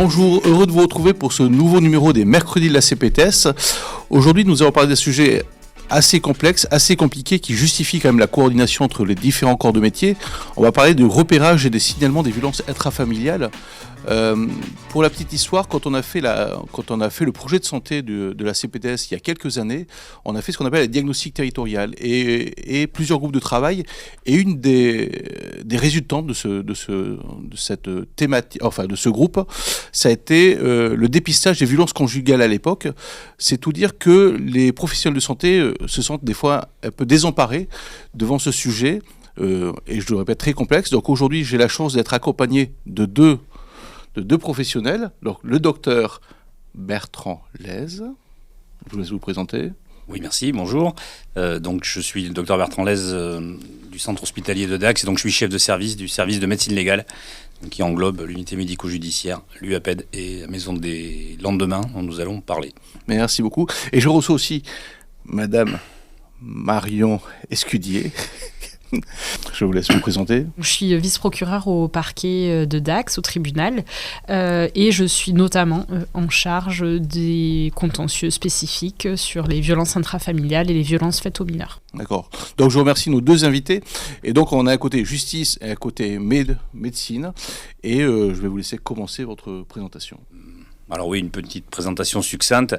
Bonjour, heureux de vous retrouver pour ce nouveau numéro des mercredis de la CPTS. Aujourd'hui, nous allons parler d'un sujet assez complexe, assez compliqué, qui justifie quand même la coordination entre les différents corps de métier. On va parler du repérage et des signalements des violences intrafamiliales. Pour la petite histoire, quand on a fait le projet de santé de la CPTS il y a quelques années, on a fait ce qu'on appelle la diagnostic territorial et plusieurs groupes de travail. Et une des résultantes de cette thématique, enfin de ce groupe, ça a été le dépistage des violences conjugales à l'époque. C'est tout dire que les professionnels de santé se sentent des fois un peu désemparés devant ce sujet, et je le répète, très complexe. Donc aujourd'hui, j'ai la chance d'être accompagné de deux professionnels. Donc, le docteur Bertrand Lez, je vous laisse vous présenter. Oui, merci, bonjour. Donc, je suis le docteur Bertrand Lez du centre hospitalier de Dax, et donc je suis chef de service du service de médecine légale, qui englobe l'unité médico-judiciaire, l'UAPED et la maison des lendemains dont nous allons parler. Merci beaucoup. Et je reçois aussi Madame Marion Escudier. Je vous laisse vous présenter. Je suis vice-procureure au parquet de Dax, au tribunal, et je suis notamment en charge des contentieux spécifiques sur les violences intrafamiliales et les violences faites aux mineurs. D'accord. Donc je remercie nos deux invités. Et donc on a un côté justice et un côté médecine. Et je vais vous laisser commencer votre présentation. Alors oui, une petite présentation succincte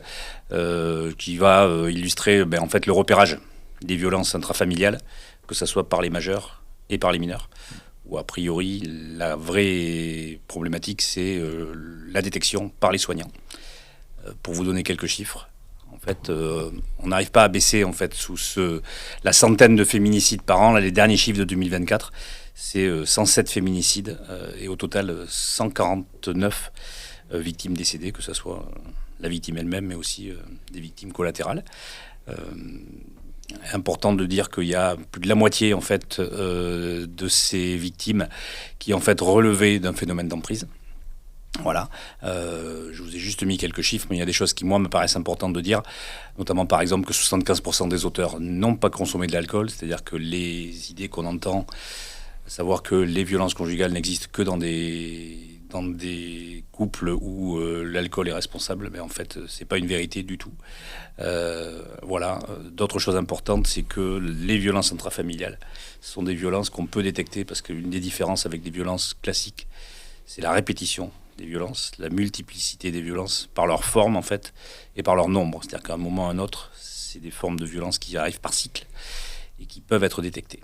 qui va illustrer en fait le repérage des violences intrafamiliales, que ce soit par les majeurs et par les mineurs, où a priori la vraie problématique c'est la détection par les soignants. Pour vous donner quelques chiffres, en fait, on n'arrive pas à baisser en fait sous la centaine de féminicides par an. Là, les derniers chiffres de 2024, c'est 107 féminicides et au total 149 victimes décédées, que ce soit la victime elle-même, mais aussi des victimes collatérales. Important de dire qu'il y a plus de la moitié en fait de ces victimes qui en fait relevaient d'un phénomène d'emprise. Voilà. Je vous ai juste mis quelques chiffres, mais il y a des choses qui moi me paraissent importantes de dire, notamment par exemple que 75% des auteurs n'ont pas consommé de l'alcool, c'est-à-dire que les idées qu'on entend, savoir que les violences conjugales n'existent que dans des couples où l'alcool est responsable, mais en fait, c'est pas une vérité du tout. Voilà. D'autres choses importantes, c'est que les violences intrafamiliales sont des violences qu'on peut détecter, parce qu'une des différences avec des violences classiques, c'est la répétition des violences, la multiplicité des violences, par leur forme, en fait, et par leur nombre. C'est-à-dire qu'à un moment ou à un autre, c'est des formes de violence qui arrivent par cycle et qui peuvent être détectées.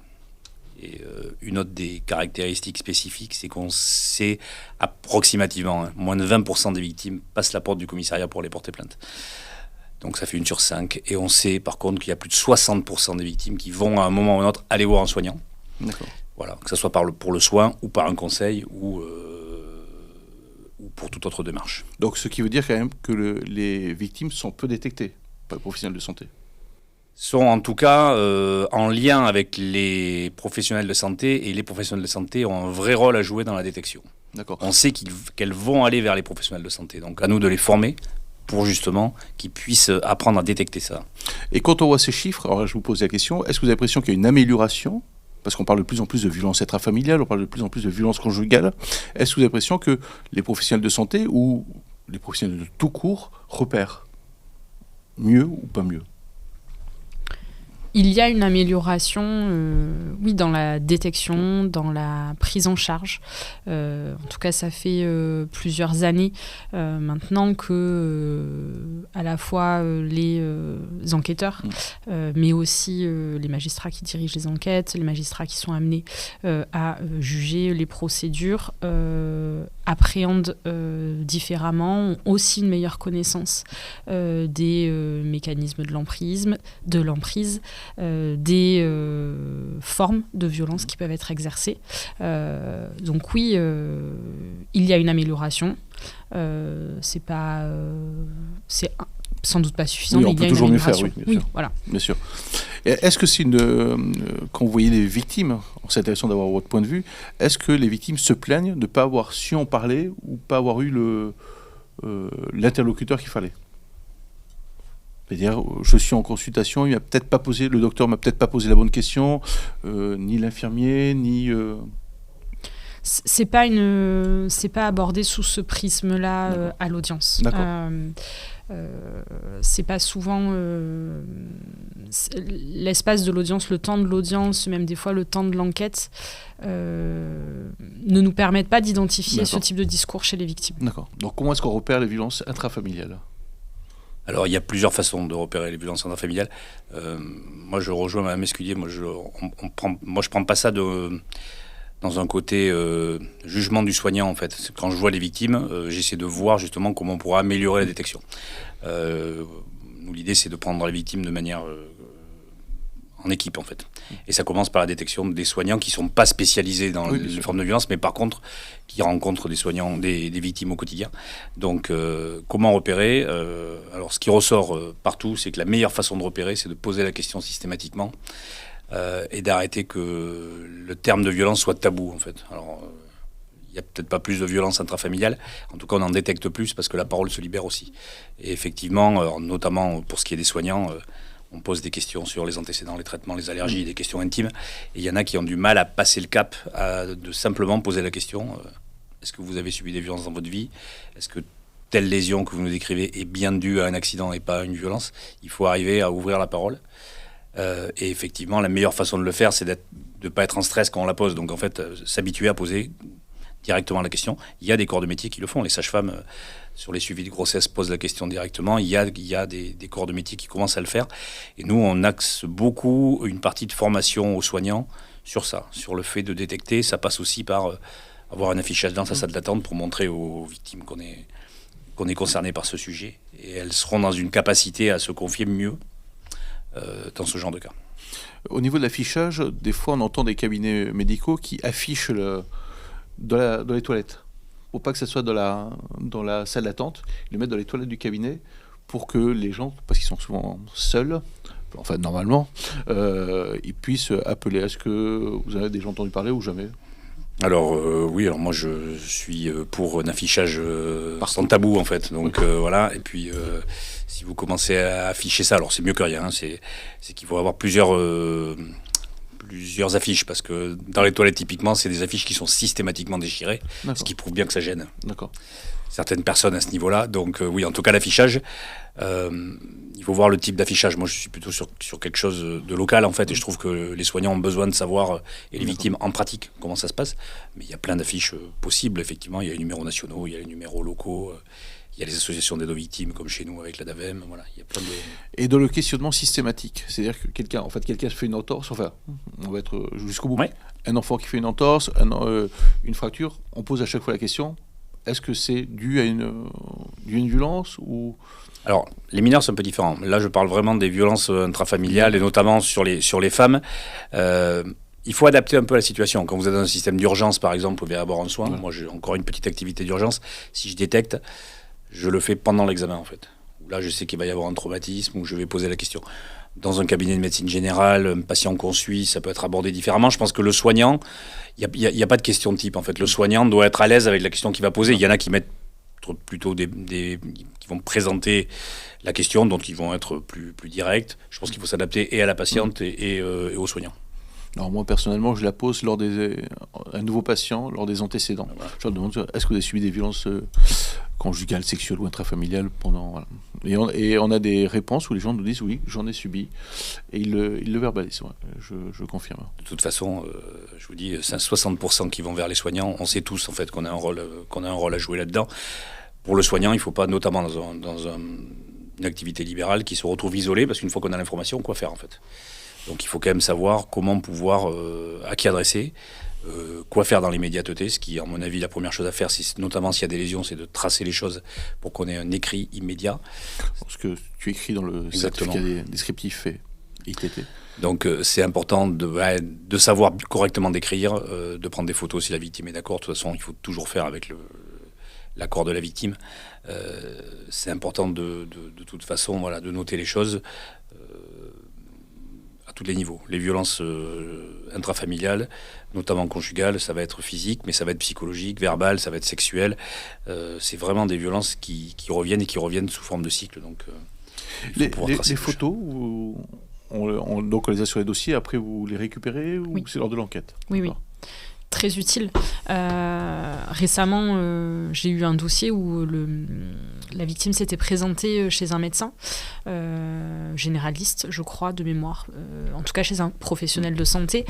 Et une autre des caractéristiques spécifiques, c'est qu'on sait approximativement, moins de 20% des victimes passent la porte du commissariat pour les porter plainte. Donc ça fait 1 sur 5. Et on sait par contre qu'il y a plus de 60% des victimes qui vont à un moment ou à un autre aller voir un soignant. D'accord. Voilà, que ce soit pour le soin ou par un conseil ou pour toute autre démarche. Donc ce qui veut dire quand même que les victimes sont peu détectées par les professionnels de santé. Sont en tout cas en lien avec les professionnels de santé, et les professionnels de santé ont un vrai rôle à jouer dans la détection. D'accord. On sait qu'elles vont aller vers les professionnels de santé, donc à nous de les former pour justement qu'ils puissent apprendre à détecter ça. Et quand on voit ces chiffres, alors là, je vous pose la question, est-ce que vous avez l'impression qu'il y a une amélioration ? Parce qu'on parle de plus en plus de violences intrafamiliales, on parle de plus en plus de violences conjugales. Est-ce que vous avez l'impression que les professionnels de santé ou les professionnels de tout court repèrent mieux ou pas mieux ? Il y a une amélioration, oui, dans la détection, dans la prise en charge. En tout cas, ça fait plusieurs années maintenant que à la fois les enquêteurs, mais aussi les magistrats qui dirigent les enquêtes, les magistrats qui sont amenés à juger les procédures, appréhendent différemment, ont aussi une meilleure connaissance des mécanismes de l'emprise, des formes de violence qui peuvent être exercées. Donc oui, il y a une amélioration. C'est sans doute pas suffisant, oui, mais on il y peut a toujours une mieux faire, amélioration. oui, bien sûr. Voilà. Bien sûr. Et est-ce que c'est quand vous voyez les victimes, c'est intéressant d'avoir votre point de vue, est-ce que les victimes se plaignent de ne pas avoir su en parler ou pas avoir eu l'interlocuteur qu'il fallait ? C'est-à-dire, je suis en consultation, le docteur m'a peut-être pas posé la bonne question, ni l'infirmier, ni... c'est pas abordé sous ce prisme-là à l'audience. C'est pas souvent l'espace de l'audience, le temps de l'audience, même des fois le temps de l'enquête, ne nous permettent pas d'identifier ce type de discours chez les victimes. D'accord. Donc comment est-ce qu'on repère les violences intrafamiliales ? Alors, il y a plusieurs façons de repérer les violences intrafamiliales. Moi, je rejoins Mme Escudier. Moi, je prends pas ça dans un côté jugement du soignant, en fait. Quand je vois les victimes, j'essaie de voir justement comment on pourra améliorer la détection. Nous, l'idée, c'est de prendre les victimes de manière en équipe, en fait. Et ça commence par la détection des soignants qui ne sont pas spécialisés dans les formes de violence, mais par contre, qui rencontrent des soignants, des victimes au quotidien. Donc, comment repérer ? Alors, ce qui ressort partout, c'est que la meilleure façon de repérer, c'est de poser la question systématiquement et d'arrêter que le terme de violence soit tabou, en fait. Alors, il n'y a peut-être pas plus de violence intrafamiliale. En tout cas, on en détecte plus parce que la parole se libère aussi. Et effectivement, notamment pour ce qui est des soignants, on pose des questions sur les antécédents, les traitements, les allergies, des questions intimes. Et il y en a qui ont du mal à passer le cap, de simplement poser la question est-ce que vous avez subi des violences dans votre vie ? Est-ce que telle lésion que vous nous décrivez est bien due à un accident et pas à une violence ? Il faut arriver à ouvrir la parole. Et effectivement, la meilleure façon de le faire, c'est de ne pas être en stress quand on la pose. Donc en fait, s'habituer à poser directement la question. Il y a des corps de métier qui le font. Les sages-femmes, sur les suivis de grossesse, posent la question directement. Il y a des corps de métier qui commencent à le faire. Et nous, on axe beaucoup une partie de formation aux soignants sur ça, sur le fait de détecter. Ça passe aussi par avoir un affichage dans sa salle d'attente pour montrer aux victimes qu'on est concerné par ce sujet. Et elles seront dans une capacité à se confier mieux dans ce genre de cas. Au niveau de l'affichage, des fois, on entend des cabinets médicaux qui affichent dans les toilettes. Pour pas que ça soit dans la salle d'attente, ils le mettent dans les toilettes du cabinet pour que les gens, parce qu'ils sont souvent seuls, enfin normalement, ils puissent appeler. Est-ce que vous avez déjà entendu parler ou jamais ? Alors oui, alors moi je suis pour un affichage sans tabou en fait. Donc voilà, et puis si vous commencez à afficher ça, alors c'est mieux que rien, hein, c'est qu'il faut avoir plusieurs affiches, parce que dans les toilettes typiquement c'est des affiches qui sont systématiquement déchirées, ce qui prouve bien que ça gêne certaines personnes à ce niveau-là. Donc oui, en tout cas l'affichage, il faut voir le type d'affichage. Moi je suis plutôt sur quelque chose de local en fait, et je trouve que les soignants ont besoin de savoir, et les victimes en pratique, comment ça se passe. Mais il y a plein d'affiches possibles, effectivement. Il y a les numéros nationaux, il y a les numéros locaux, il y a les associations d'aide aux victimes comme chez nous avec la DAVEM, voilà, il y a plein de... Et dans le questionnement systématique, c'est-à-dire que quelqu'un se fait une entorse, enfin, on va être jusqu'au bout. Ouais. Un enfant qui fait une entorse, une fracture, on pose à chaque fois la question, est-ce que c'est dû à une violence ou... Alors, les mineurs sont un peu différents. Là, je parle vraiment des violences intrafamiliales, et notamment sur les femmes. Il faut adapter un peu la situation. Quand vous êtes dans un système d'urgence, par exemple, vous pouvez avoir un soin. Ouais. Moi, j'ai encore une petite activité d'urgence. Si je détecte, je le fais pendant l'examen, en fait. Là, je sais qu'il va y avoir un traumatisme, où je vais poser la question. Dans un cabinet de médecine générale, un patient qu'on suit, ça peut être abordé différemment. Je pense que le soignant, il n'y a pas de question de type, en fait. Le soignant doit être à l'aise avec la question qu'il va poser. Il y en a qui mettent plutôt qui vont présenter la question, donc ils vont être plus directs. Je pense qu'il faut s'adapter et à la patiente et aux soignants. Alors moi personnellement, je la pose lors un nouveau patient, lors des antécédents. Voilà. Je leur demande, est-ce que vous avez subi des violences conjugales, sexuelles ou intrafamiliales pendant... Voilà. Et on a des réponses où les gens nous disent oui, j'en ai subi, et ils le verbalisent. Ouais, je confirme. De toute façon, je vous dis, c'est 60% qui vont vers les soignants. On sait tous en fait qu'on a un rôle à jouer là-dedans. Pour le soignant, il ne faut pas, notamment dans une activité libérale, qui se retrouve isolé, parce qu'une fois qu'on a l'information, quoi faire en fait. Donc il faut quand même savoir comment pouvoir, à qui adresser, quoi faire dans l'immédiateté, ce qui, à mon avis, la première chose à faire, notamment s'il y a des lésions, c'est de tracer les choses pour qu'on ait un écrit immédiat. Ce que tu écris dans le certificat descriptif et ITT. Donc c'est important de savoir correctement décrire, de prendre des photos si la victime est d'accord. De toute façon, il faut toujours faire avec l'accord de la victime. C'est important de toute façon, voilà, de noter les choses à tous les niveaux. Les violences intrafamiliales, notamment conjugales, ça va être physique, mais ça va être psychologique, verbal, ça va être sexuel. C'est vraiment des violences qui reviennent et qui reviennent sous forme de cycle. Donc, les photos, donc on les a sur les dossiers, après vous les récupérez ou oui. C'est lors de l'enquête? Oui, oui. très utile. Récemment, j'ai eu un dossier où la victime s'était présentée chez un médecin généraliste, je crois, de mémoire, en tout cas chez un professionnel de santé,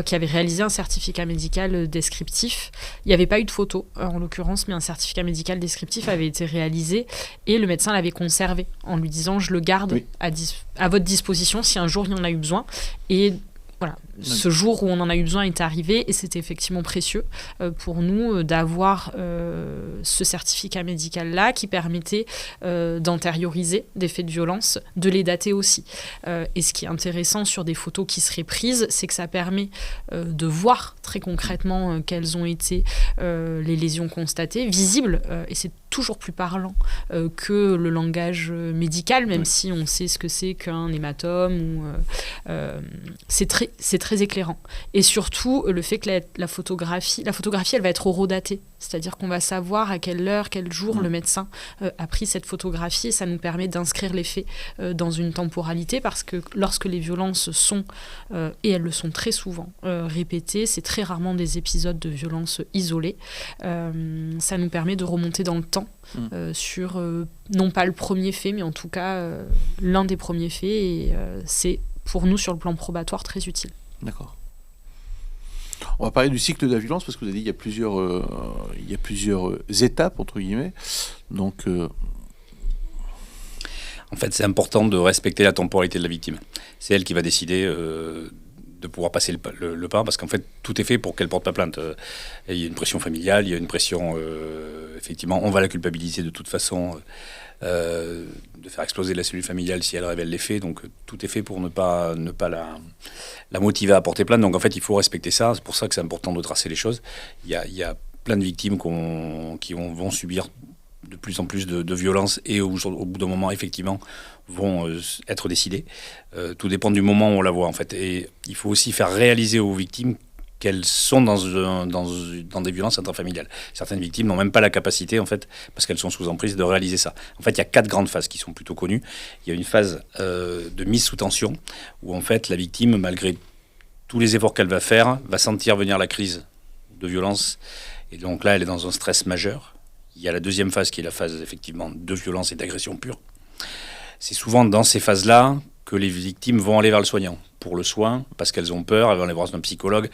qui avait réalisé un certificat médical descriptif. Il n'y avait pas eu de photo, en l'occurrence, mais un certificat médical descriptif avait été réalisé et le médecin l'avait conservé en lui disant « je le garde à votre disposition si un jour il y en a eu besoin ». Et voilà, ce jour où on en a eu besoin est arrivé et c'était effectivement précieux pour nous d'avoir ce certificat médical-là qui permettait d'antérioriser des faits de violence, de les dater aussi. Et ce qui est intéressant sur des photos qui seraient prises, c'est que ça permet de voir très concrètement quelles ont été les lésions constatées, visibles, et c'est toujours plus parlant que le langage médical, même si on sait ce que c'est qu'un hématome. C'est très éclairant. Et surtout, le fait que la photographie, elle va être horodatée. C'est-à-dire qu'on va savoir à quelle heure, quel jour le médecin a pris cette photographie et ça nous permet d'inscrire les faits dans une temporalité parce que lorsque les violences sont, et elles le sont très souvent, répétées, c'est très rarement des épisodes de violence isolés, ça nous permet de remonter dans le temps sur, non pas le premier fait, mais en tout cas l'un des premiers faits et c'est pour nous sur le plan probatoire très utile. D'accord. On va parler du cycle de la violence parce que vous avez dit qu'il y a plusieurs étapes entre guillemets. Donc, en fait, c'est important de respecter la temporalité de la victime. C'est elle qui va décider de pouvoir passer le pas parce qu'en fait, tout est fait pour qu'elle porte pas plainte. Il y a une pression familiale, il y a une pression, effectivement, on va la culpabiliser de toute façon. De faire exploser la cellule familiale si elle révèle les faits. Donc tout est fait pour ne pas la motiver à porter plainte. Donc en fait, il faut respecter ça. C'est pour ça que c'est important de tracer les choses. Il y a plein de victimes qui vont subir de plus en plus de violences et au bout d'un moment, effectivement, vont être décidées. Tout dépend du moment où on la voit, en fait. Et il faut aussi faire réaliser aux victimes qu'elles sont dans des violences intrafamiliales. Certaines victimes n'ont même pas la capacité, en fait, parce qu'elles sont sous emprise, de réaliser ça. En fait, il y a 4 grandes phases qui sont plutôt connues. Il y a une phase de mise sous tension, où en fait, la victime, malgré tous les efforts qu'elle va faire, va sentir venir la crise de violence. Et donc là, elle est dans un stress majeur. Il y a la deuxième phase, qui est la phase, effectivement, de violence et d'agression pure. C'est souvent dans ces phases-là que les victimes vont aller vers le soignant pour le soin, parce qu'elles ont peur, elles vont aller voir un psychologue.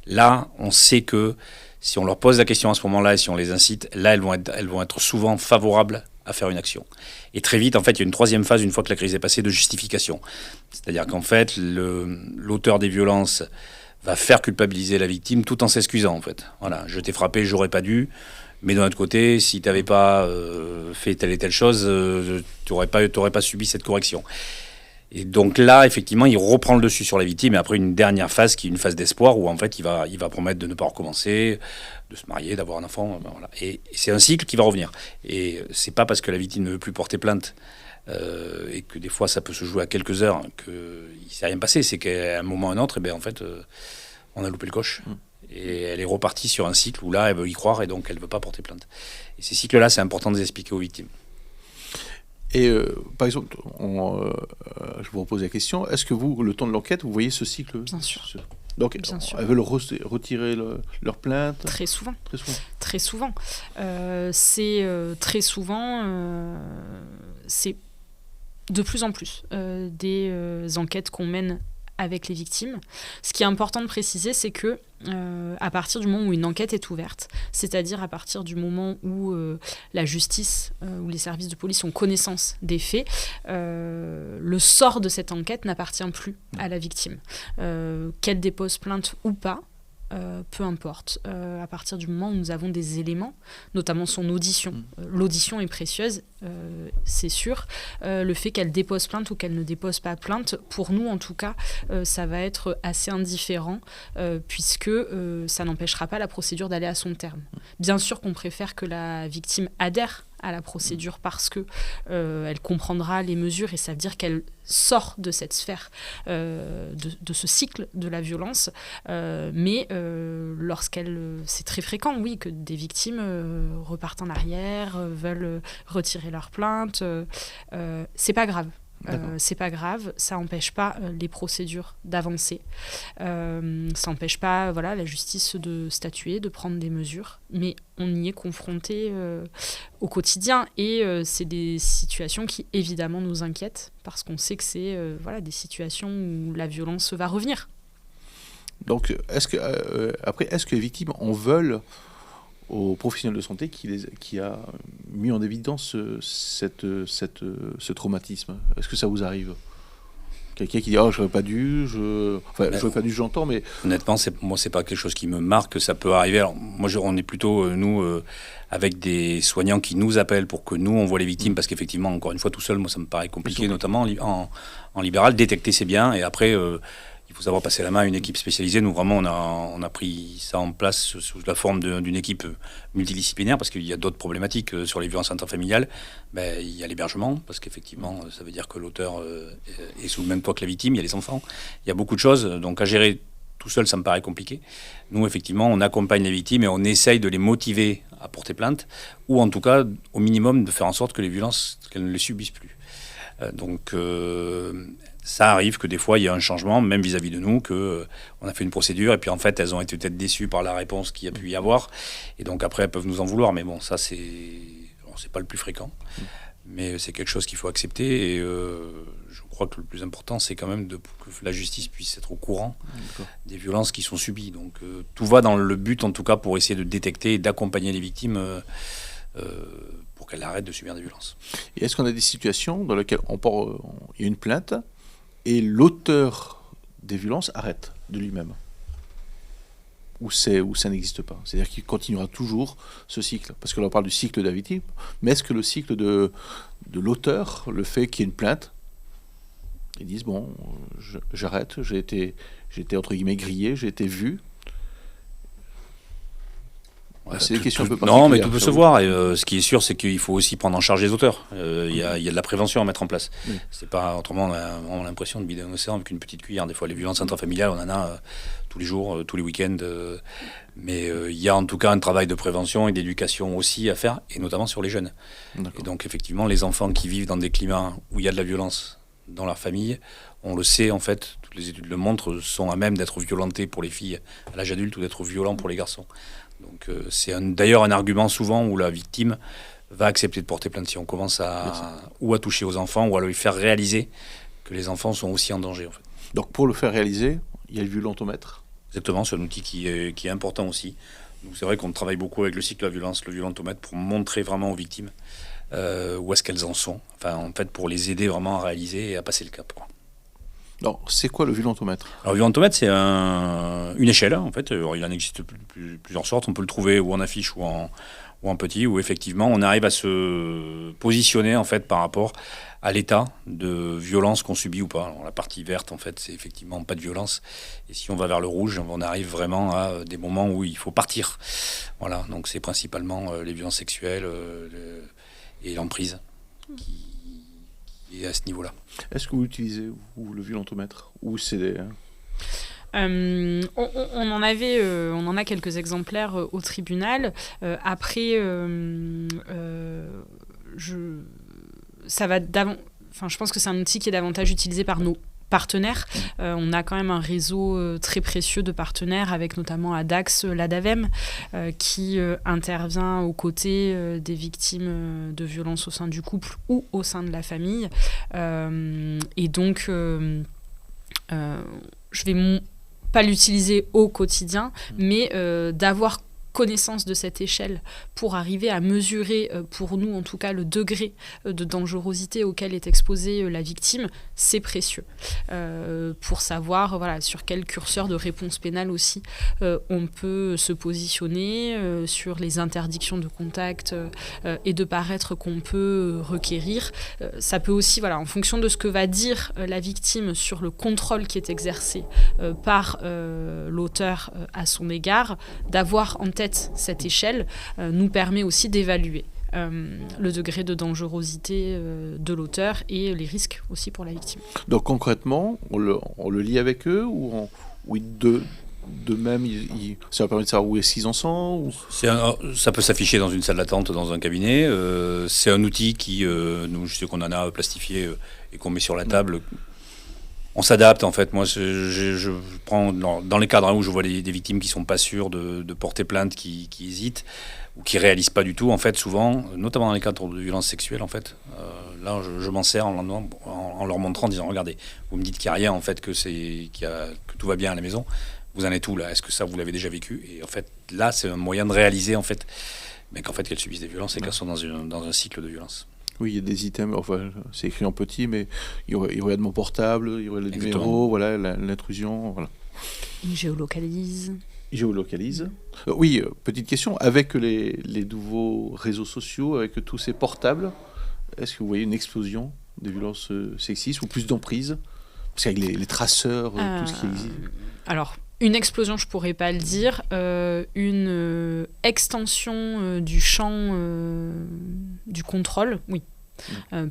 Là, on sait que si on leur pose la question à ce moment-là et si on les incite, là, elles vont être souvent favorables à faire une action. Et très vite, en fait, il y a une troisième phase, une fois que la crise est passée, de justification. C'est-à-dire qu'en fait, l'auteur des violences va faire culpabiliser la victime tout en s'excusant, en fait. Voilà, je t'ai frappé, j'aurais pas dû. Mais d'un autre côté, si tu n'avais pas fait telle et telle chose, tu n'aurais pas subi cette correction. Et donc là, effectivement, il reprend le dessus sur la victime. Et après, une dernière phase qui est une phase d'espoir où en fait, il va promettre de ne pas recommencer, de se marier, d'avoir un enfant. Ben voilà. Et c'est un cycle qui va revenir. Et c'est pas parce que la victime ne veut plus porter plainte et que des fois ça peut se jouer à quelques heures qu'il ne s'est rien passé. C'est qu'à un moment ou à un autre, en fait, on a loupé le coche. Et elle est repartie sur un cycle où là, elle veut y croire et donc elle ne veut pas porter plainte. Et ces cycles-là, c'est important de les expliquer aux victimes. Et par exemple, je vous repose la question, est-ce que vous, le temps de l'enquête, vous voyez ce cycle ? Bien sûr. Donc, bien sûr. Elles veulent retirer leur plainte ? Très souvent. Très souvent. C'est très souvent, c'est de plus en plus des enquêtes qu'on mène avec les victimes. Ce qui est important de préciser, c'est que à partir du moment où une enquête est ouverte, c'est-à-dire à partir du moment où la justice ou les services de police ont connaissance des faits, le sort de cette enquête n'appartient plus à la victime. Qu'elle dépose plainte ou pas, peu importe. À partir du moment où nous avons des éléments, notamment son audition. L'audition est précieuse, c'est sûr. Le fait qu'elle dépose plainte ou qu'elle ne dépose pas plainte, pour nous en tout cas, ça va être assez indifférent puisque ça n'empêchera pas la procédure d'aller à son terme. Bien sûr qu'on préfère que la victime adhère à la procédure parce que elle comprendra les mesures et ça veut dire qu'elle sort de cette sphère, de ce cycle de la violence. Mais c'est très fréquent, oui, que des victimes repartent en arrière, veulent retirer leur plainte. C'est pas grave. c'est pas grave, ça n'empêche pas les procédures d'avancer, ça n'empêche pas la justice de statuer, de prendre des mesures, mais on y est confronté au quotidien et c'est des situations qui évidemment nous inquiètent parce qu'on sait que c'est des situations où la violence va revenir. Donc, est-ce que les victimes en veulent aux professionnels de santé qui a mis en évidence ce traumatisme? Est-ce que ça vous arrive? Quelqu'un qui dit « j'aurais pas dû, j'aurais pas dû, j'entends, mais... » Honnêtement, moi, c'est pas quelque chose qui me marque, ça peut arriver. Alors, moi, on est plutôt, nous, avec des soignants qui nous appellent pour que nous, on voit les victimes, parce qu'effectivement, encore une fois, tout seul, moi, ça me paraît compliqué, notamment en libéral. Détecter, c'est bien, et après... il faut savoir passer la main à une équipe spécialisée. Nous, vraiment, on a pris ça en place sous la forme d'une équipe multidisciplinaire, parce qu'il y a d'autres problématiques sur les violences intrafamiliales. Il y a l'hébergement, parce qu'effectivement, ça veut dire que l'auteur est sous le même toit que la victime. Il y a les enfants. Il y a beaucoup de choses. Donc, à gérer tout seul, ça me paraît compliqué. Nous, effectivement, on accompagne les victimes et on essaye de les motiver à porter plainte, ou en tout cas, au minimum, de faire en sorte que les violences, qu'elles ne les subissent plus. Ça arrive que des fois, il y a un changement, même vis-à-vis de nous, qu'on a fait une procédure et puis en fait, elles ont été peut-être déçues par la réponse qu'il y a pu y avoir. Et donc après, elles peuvent nous en vouloir. Mais bon, ça, c'est pas le plus fréquent. Mais c'est quelque chose qu'il faut accepter. Et je crois que le plus important, c'est quand même que la justice puisse être au courant des violences qui sont subies. Donc tout va dans le but, en tout cas, pour essayer de détecter et d'accompagner les victimes pour qu'elles arrêtent de subir des violences. Et est-ce qu'on a des situations dans lesquelles il y a une plainte et l'auteur des violences arrête de lui-même, ou ça n'existe pas? C'est-à-dire qu'il continuera toujours ce cycle, parce que là on parle du cycle de la victime, mais est-ce que le cycle de l'auteur, le fait qu'il y ait une plainte, ils disent bon, j'arrête, j'ai été entre guillemets grillé, j'ai été vu? C'est des questions un peu particulières. Non, mais tout peut se voir. Et, ce qui est sûr, c'est qu'il faut aussi prendre en charge les auteurs. Il y a de la prévention à mettre en place. C'est pas autrement, on a vraiment l'impression de vider un océan avec une petite cuillère. Des fois, les violences intrafamiliales, on en a tous les jours, tous les week-ends. Mais il y a en tout cas un travail de prévention et d'éducation aussi à faire, et notamment sur les jeunes. Et donc, effectivement, les enfants qui vivent dans des climats où il y a de la violence dans leur famille, on le sait en fait, toutes les études le montrent, sont à même d'être violentés pour les filles à l'âge adulte ou d'être violents pour les garçons. Donc c'est d'ailleurs un argument souvent où la victime va accepter de porter plainte si on commence à toucher aux enfants ou à lui faire réaliser que les enfants sont aussi en danger. En fait. Donc pour le faire réaliser, il y a le violentomètre. Exactement, c'est un outil qui est important aussi. Donc c'est vrai qu'on travaille beaucoup avec le cycle de la violence, le violentomètre, pour montrer vraiment aux victimes où est-ce qu'elles en sont. Enfin, en fait, pour les aider vraiment à réaliser et à passer le cap, quoi. Alors, c'est quoi le violentomètre? Alors, le violentomètre, c'est une échelle, en fait. Alors, il en existe plusieurs sortes. On peut le trouver ou en affiche ou en petit, où effectivement, on arrive à se positionner, en fait, par rapport à l'état de violence qu'on subit ou pas. Alors, la partie verte, en fait, c'est effectivement pas de violence. Et si on va vers le rouge, on arrive vraiment à des moments où il faut partir. Voilà. Donc, c'est principalement les violences sexuelles et l'emprise qui est à ce niveau-là. Est-ce que vous utilisez le violentomètre ou c'est on en a quelques exemplaires au tribunal. Après, je pense que c'est un outil qui est davantage utilisé par nos partenaires. On a quand même un réseau très précieux de partenaires, avec notamment à Dax l'ADAVEM, qui intervient aux côtés des victimes de violences au sein du couple ou au sein de la famille. Et donc, je vais pas l'utiliser au quotidien, mais d'avoir connaissance de cette échelle pour arriver à mesurer, pour nous en tout cas, le degré de dangerosité auquel est exposée la victime, c'est précieux. Pour savoir sur quel curseur de réponse pénale aussi on peut se positionner, sur les interdictions de contact et de paraître qu'on peut requérir. Ça peut aussi, en fonction de ce que va dire la victime sur le contrôle qui est exercé par l'auteur à son égard, d'avoir en tête cette échelle nous permet aussi d'évaluer le degré de dangerosité de l'auteur et les risques aussi pour la victime. Donc concrètement, on le lit avec eux ou de même, ça va permettre de savoir où est-ce qu'ils en sont ou... Ça peut s'afficher dans une salle d'attente, dans un cabinet. C'est un outil qui, nous, je sais qu'on en a plastifié et qu'on met sur la table. On s'adapte en fait. Moi, je prends dans les cadres où je vois des victimes qui sont pas sûres de porter plainte, qui hésitent ou qui réalisent pas du tout. En fait, souvent, notamment dans les cadres de violences sexuelles, en fait, là, je m'en sers en leur montrant, en disant regardez, vous me dites qu'il n'y a rien, en fait, que tout va bien à la maison. Vous en êtes où là? Est-ce que ça vous l'avez déjà vécu? Et en fait, là, c'est un moyen de réaliser en fait, mais qu'en fait qu'elles subissent des violences et qu'elles sont dans un cycle de violence. Oui, il y a des items, enfin, c'est écrit en petit, mais il y aurait de mon portable, il y aurait le Exactement. numéro, voilà, l'intrusion, voilà. Ils géolocalisent. Géolocalise. Oui, petite question, avec les nouveaux réseaux sociaux, avec tous ces portables, est-ce que vous voyez une explosion des violences sexistes ou plus d'emprise? Parce qu'avec les traceurs, tout ce qui existe. Alors, une explosion, je pourrais pas le dire. Une extension du champ du contrôle, oui.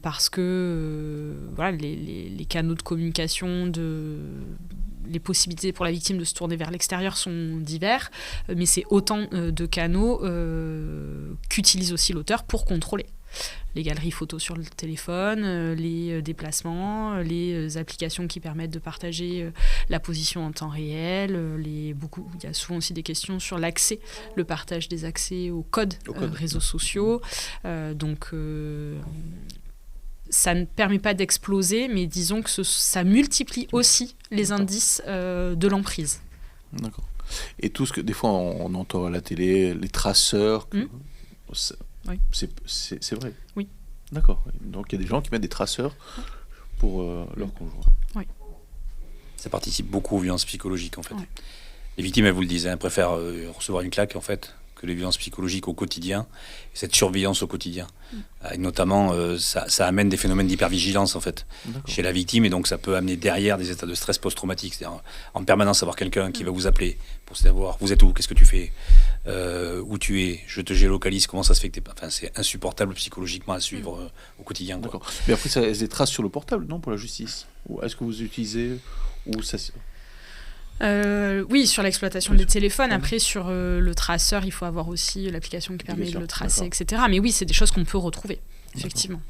Parce que voilà, les canaux de communication, les possibilités pour la victime de se tourner vers l'extérieur sont divers, mais c'est autant de canaux qu'utilise aussi l'auteur pour contrôler. Les galeries photos sur le téléphone, les déplacements, les applications qui permettent de partager la position en temps réel. Il y a souvent aussi des questions sur l'accès, le partage des accès aux codes réseaux sociaux. Donc, ça ne permet pas d'exploser, mais disons que ça multiplie aussi les indices de l'emprise. D'accord. Et tout ce que des fois on entend à la télé, les traceurs... Oui. C'est vrai. Oui. D'accord. Donc il y a des gens qui mettent des traceurs pour leur conjoint. Oui. Ça participe beaucoup aux violences psychologiques en fait. Oui. Les victimes, elles vous le disent, elles préfèrent recevoir une claque en fait que les violences psychologiques au quotidien, et cette surveillance au quotidien. Et notamment, ça amène des phénomènes d'hypervigilance en fait chez la victime, et donc ça peut amener derrière des états de stress post-traumatique, c'est-à-dire en permanence avoir quelqu'un qui va vous appeler pour savoir vous êtes où, qu'est-ce que tu fais, où tu es, je te géolocalise, comment ça se fait que t'es pas... Enfin, c'est insupportable psychologiquement à suivre au quotidien. Quoi. D'accord. Mais après, ça laisse des traces sur le portable, non, pour la justice? Ou est-ce que vous utilisez ou ça... Oui, sur l'exploitation des téléphones. Après, sur le traceur, il faut avoir aussi l'application qui permet de le tracer, etc. Mais oui, c'est des choses qu'on peut retrouver, effectivement.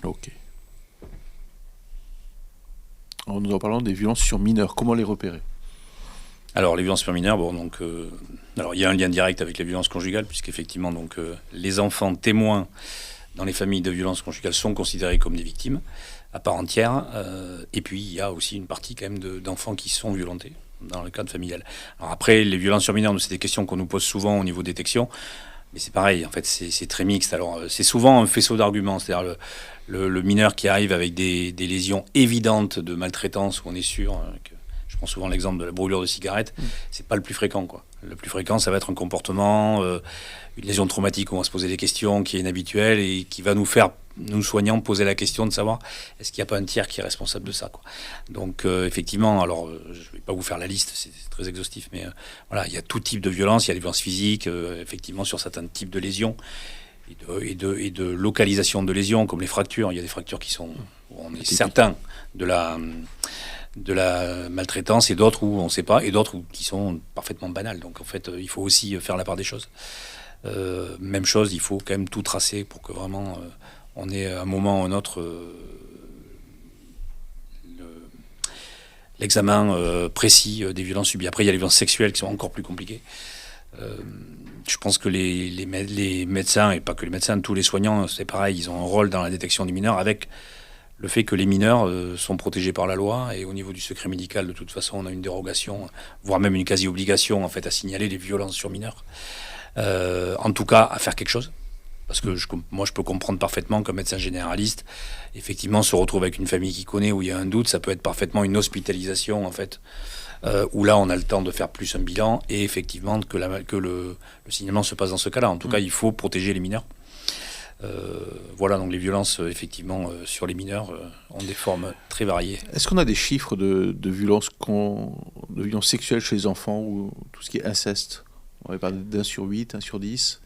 Ok. Alors, nous en parlons des violences sur mineurs. Comment les repérer? Alors, les violences sur mineurs, bon, donc, alors, il y a un lien direct avec les violences conjugales, puisqu'effectivement, donc, les enfants témoins dans les familles de violences conjugales sont considérés comme des victimes à part entière. Et puis, il y a aussi une partie quand même d'enfants qui sont violentés dans le cadre familial. Alors après, les violences sur mineurs, c'est des questions qu'on nous pose souvent au niveau détection. Mais c'est pareil, en fait, c'est très mixte. Alors, c'est souvent un faisceau d'arguments. C'est-à-dire le mineur qui arrive avec des lésions évidentes de maltraitance, où on est sûr que... Je prends souvent l'exemple de la brûlure de cigarette. C'est pas le plus fréquent, quoi. Le plus fréquent, ça va être un comportement, une lésion traumatique où on va se poser des questions, qui est inhabituelle et qui va nous faire, nous soignants, poser la question de savoir est-ce qu'il n'y a pas un tiers qui est responsable de ça, quoi. Donc, effectivement, alors, je ne vais pas vous faire la liste, c'est très exhaustif, mais voilà, il y a tout type de violence. Il y a des violences physiques, effectivement, sur certains types de lésions et de localisation de lésions, comme les fractures. Il y a des fractures qui sont, où on est certain de la maltraitance, et d'autres où on ne sait pas, et d'autres qui sont parfaitement banales. Donc en fait, il faut aussi faire la part des choses. Même chose, il faut quand même tout tracer pour que vraiment on ait à un moment ou un autre l'examen précis des violences subies. Après, il y a les violences sexuelles qui sont encore plus compliquées. Je pense que les médecins, et pas que les médecins, tous les soignants, c'est pareil, ils ont un rôle dans la détection des mineurs, avec le fait que les mineurs sont protégés par la loi, et au niveau du secret médical, de toute façon, on a une dérogation, voire même une quasi-obligation en fait, à signaler les violences sur mineurs. En tout cas, à faire quelque chose. Parce que moi, je peux comprendre parfaitement qu'un médecin généraliste, effectivement, se retrouve avec une famille qui connaît, où il y a un doute, ça peut être parfaitement une hospitalisation, en fait, où là, on a le temps de faire plus un bilan, et effectivement, que le signalement se passe dans ce cas-là. En tout cas, il faut protéger les mineurs. Voilà, donc les violences, effectivement, sur les mineurs ont des formes très variées. Est-ce qu'on a des chiffres de violences sexuelles chez les enfants, ou tout ce qui est inceste? On va parler d'1 sur 8, 1 sur 10.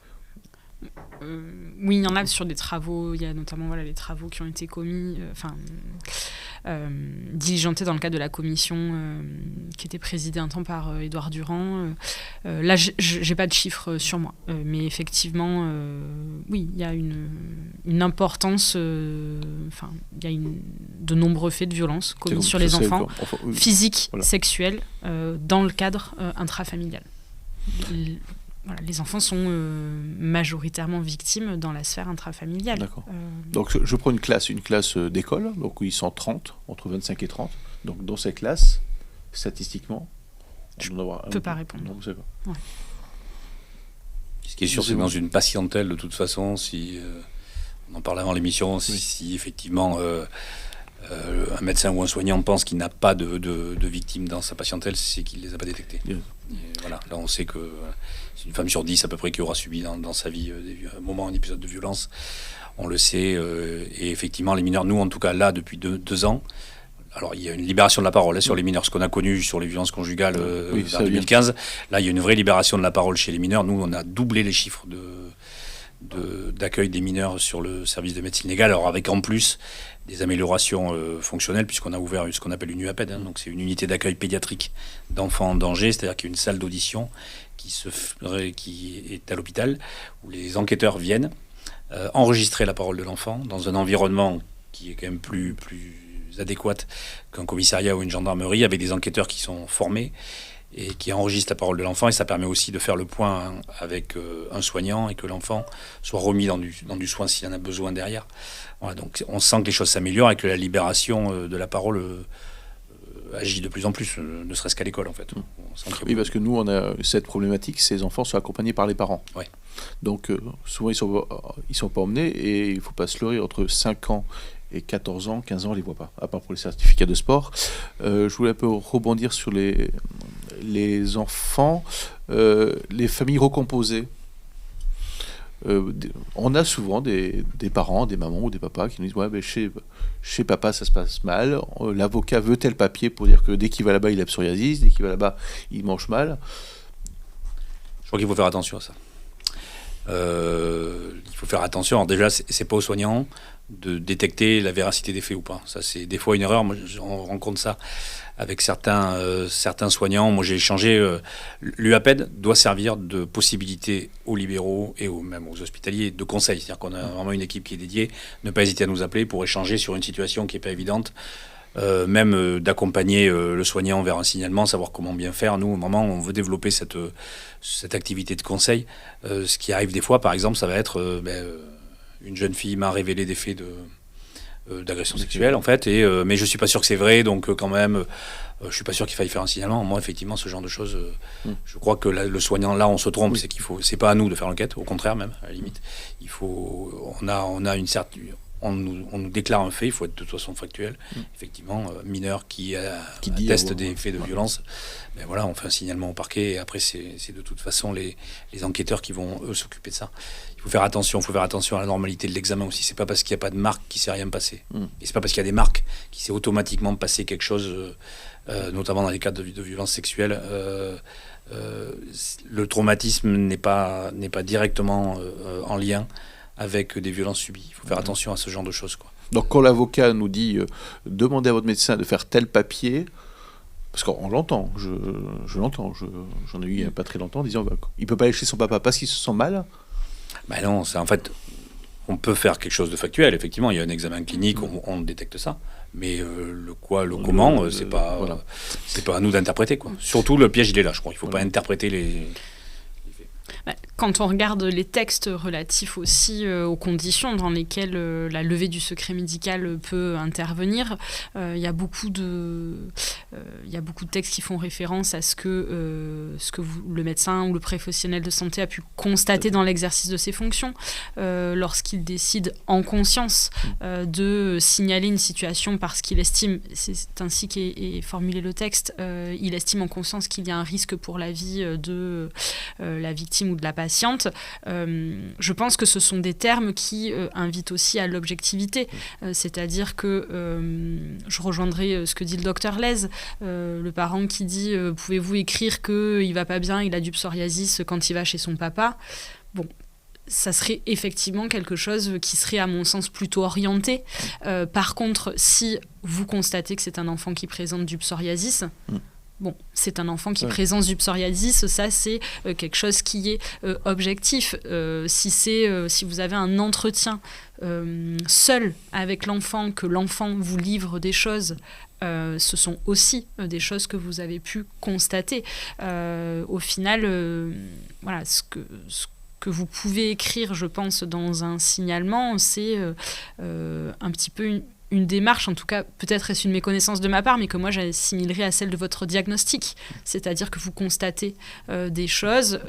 Oui, il y en a sur des travaux. Il y a notamment les travaux qui ont été commis. diligentée dans le cadre de la commission qui était présidée un temps par Édouard Durand. Là, j'ai pas de chiffres sur moi, mais effectivement, oui, il y a une importance, il y a de nombreux faits de violence commis sur les enfants, physiques, sexuels, dans le cadre intrafamilial. Les enfants sont majoritairement victimes dans la sphère intrafamiliale. D'accord. Donc je prends une classe d'école, donc où ils sont 30, entre 25 et 30. Donc dans cette classe, statistiquement, je ne peux pas répondre. Non, vous savez pas. Ouais. Ce qui est sûr, c'est que dans une patientèle, de toute façon, si on en parlait avant l'émission, si effectivement un médecin ou un soignant pense qu'il n'a pas de victimes dans sa patientèle, c'est qu'il ne les a pas détectées. Et voilà, là on sait que c'est une femme sur 10 à peu près qui aura subi dans sa vie un épisode de violence. On le sait, et effectivement les mineurs, nous en tout cas là depuis 2 ans, alors il y a une libération de la parole sur les mineurs, ce qu'on a connu sur les violences conjugales vers 2015. Là il y a une vraie libération de la parole chez les mineurs. Nous on a doublé les chiffres d'accueil des mineurs sur le service de médecine légale, alors avec en plus des améliorations fonctionnelles, puisqu'on a ouvert ce qu'on appelle une UAPED, donc c'est une unité d'accueil pédiatrique d'enfants en danger, c'est-à-dire qu'il y a une salle d'audition qui est à l'hôpital, où les enquêteurs viennent enregistrer la parole de l'enfant dans un environnement qui est quand même plus adéquat qu'un commissariat ou une gendarmerie, avec des enquêteurs qui sont formés et qui enregistre la parole de l'enfant, et ça permet aussi de faire le point avec un soignant et que l'enfant soit remis dans du soin s'il en a besoin derrière. Voilà, donc on sent que les choses s'améliorent et que la libération de la parole agit de plus en plus, ne serait-ce qu'à l'école en fait. Oui, parce que nous on a cette problématique, ces enfants sont accompagnés par les parents. Ouais. Donc souvent ils sont pas emmenés, et il faut pas se leurrer, entre 5 ans et 14 ans, 15 ans, on les voit pas, à part pour les certificats de sport. Je voulais un peu rebondir sur les enfants, les familles recomposées. On a souvent des parents, des mamans ou des papas qui nous disent ouais, chez papa ça se passe mal, l'avocat veut tel papier pour dire que dès qu'il va là-bas il a psoriasis, dès qu'il va là-bas il mange mal. Je crois qu'il faut faire attention à ça. Il faut faire attention. Alors déjà, c'est pas aux soignants de détecter la véracité des faits ou pas. Ça, c'est des fois une erreur. Moi, on rencontre ça avec certains soignants. Moi, j'ai échangé. L'UAPED doit servir de possibilité aux libéraux et même aux hospitaliers de conseil. C'est-à-dire qu'on a vraiment une équipe qui est dédiée. Ne pas hésiter à nous appeler pour échanger sur une situation qui n'est pas évidente. Même d'accompagner le soignant vers un signalement, savoir comment bien faire. Nous, au moment où on veut développer cette activité de conseil, ce qui arrive des fois, par exemple, ça va être une jeune fille m'a révélé des faits d'agression sexuelle, en fait, mais je suis pas sûr que c'est vrai, donc quand même, je suis pas sûr qu'il faille faire un signalement. Moi, effectivement, ce genre de choses, je crois que le soignant, là, on se trompe, c'est pas à nous de faire l'enquête, au contraire même, à la limite. On a une certaine... On nous déclare un fait, il faut être de toute façon factuel. Effectivement, mineur qui atteste des faits de violence, ben voilà, on fait un signalement au parquet, et après c'est de toute façon les enquêteurs qui vont eux s'occuper de ça. Il faut faire attention à la normalité de l'examen aussi. C'est pas parce qu'il n'y a pas de marque qu'il ne s'est rien passé. Et c'est pas parce qu'il y a des marques qu'il s'est automatiquement passé quelque chose, notamment dans les cas de violences sexuelles. Le traumatisme n'est pas directement en lien avec des violences subies. Il faut faire attention à ce genre de choses, quoi. Donc quand l'avocat nous dit demandez à votre médecin de faire tel papier, parce qu'on l'entend, je l'entends, j'en ai eu il n'y a pas très longtemps en disant il ne peut pas aller chez son papa parce qu'il se sent mal. Ben non, en fait, on peut faire quelque chose de factuel, effectivement, il y a un examen clinique, on détecte ça. Mais le comment, c'est pas à nous d'interpréter, quoi. Surtout le piège il est là, je crois. Il ne faut pas interpréter les... Quand on regarde les textes relatifs aussi aux conditions dans lesquelles la levée du secret médical peut intervenir, il y a beaucoup de textes qui font référence à ce que le médecin ou le professionnel de santé a pu constater dans l'exercice de ses fonctions lorsqu'il décide en conscience de signaler une situation parce qu'il estime, c'est ainsi qu'est formulé le texte, il estime en conscience qu'il y a un risque pour la vie de la victime ou de la patiente. Je pense que ce sont des termes qui invitent aussi à l'objectivité, c'est-à-dire que je rejoindrai ce que dit le docteur Lez, le parent qui dit pouvez-vous écrire qu'il va pas bien, il a du psoriasis quand il va chez son papa. Bon, ça serait effectivement quelque chose qui serait, à mon sens, plutôt orienté. Par contre, si vous constatez que c'est un enfant qui présente du psoriasis, bon, c'est un enfant qui présente du psoriasis, ça c'est quelque chose qui est objectif. Si vous avez un entretien seul avec l'enfant, que l'enfant vous livre des choses, ce sont aussi des choses que vous avez pu constater. Au final, voilà, ce que vous pouvez écrire, je pense, dans un signalement, c'est un petit peu une démarche, en tout cas, peut-être est-ce une méconnaissance de ma part, mais que moi j'assimilerais à celle de votre diagnostic. C'est-à-dire que vous constatez des choses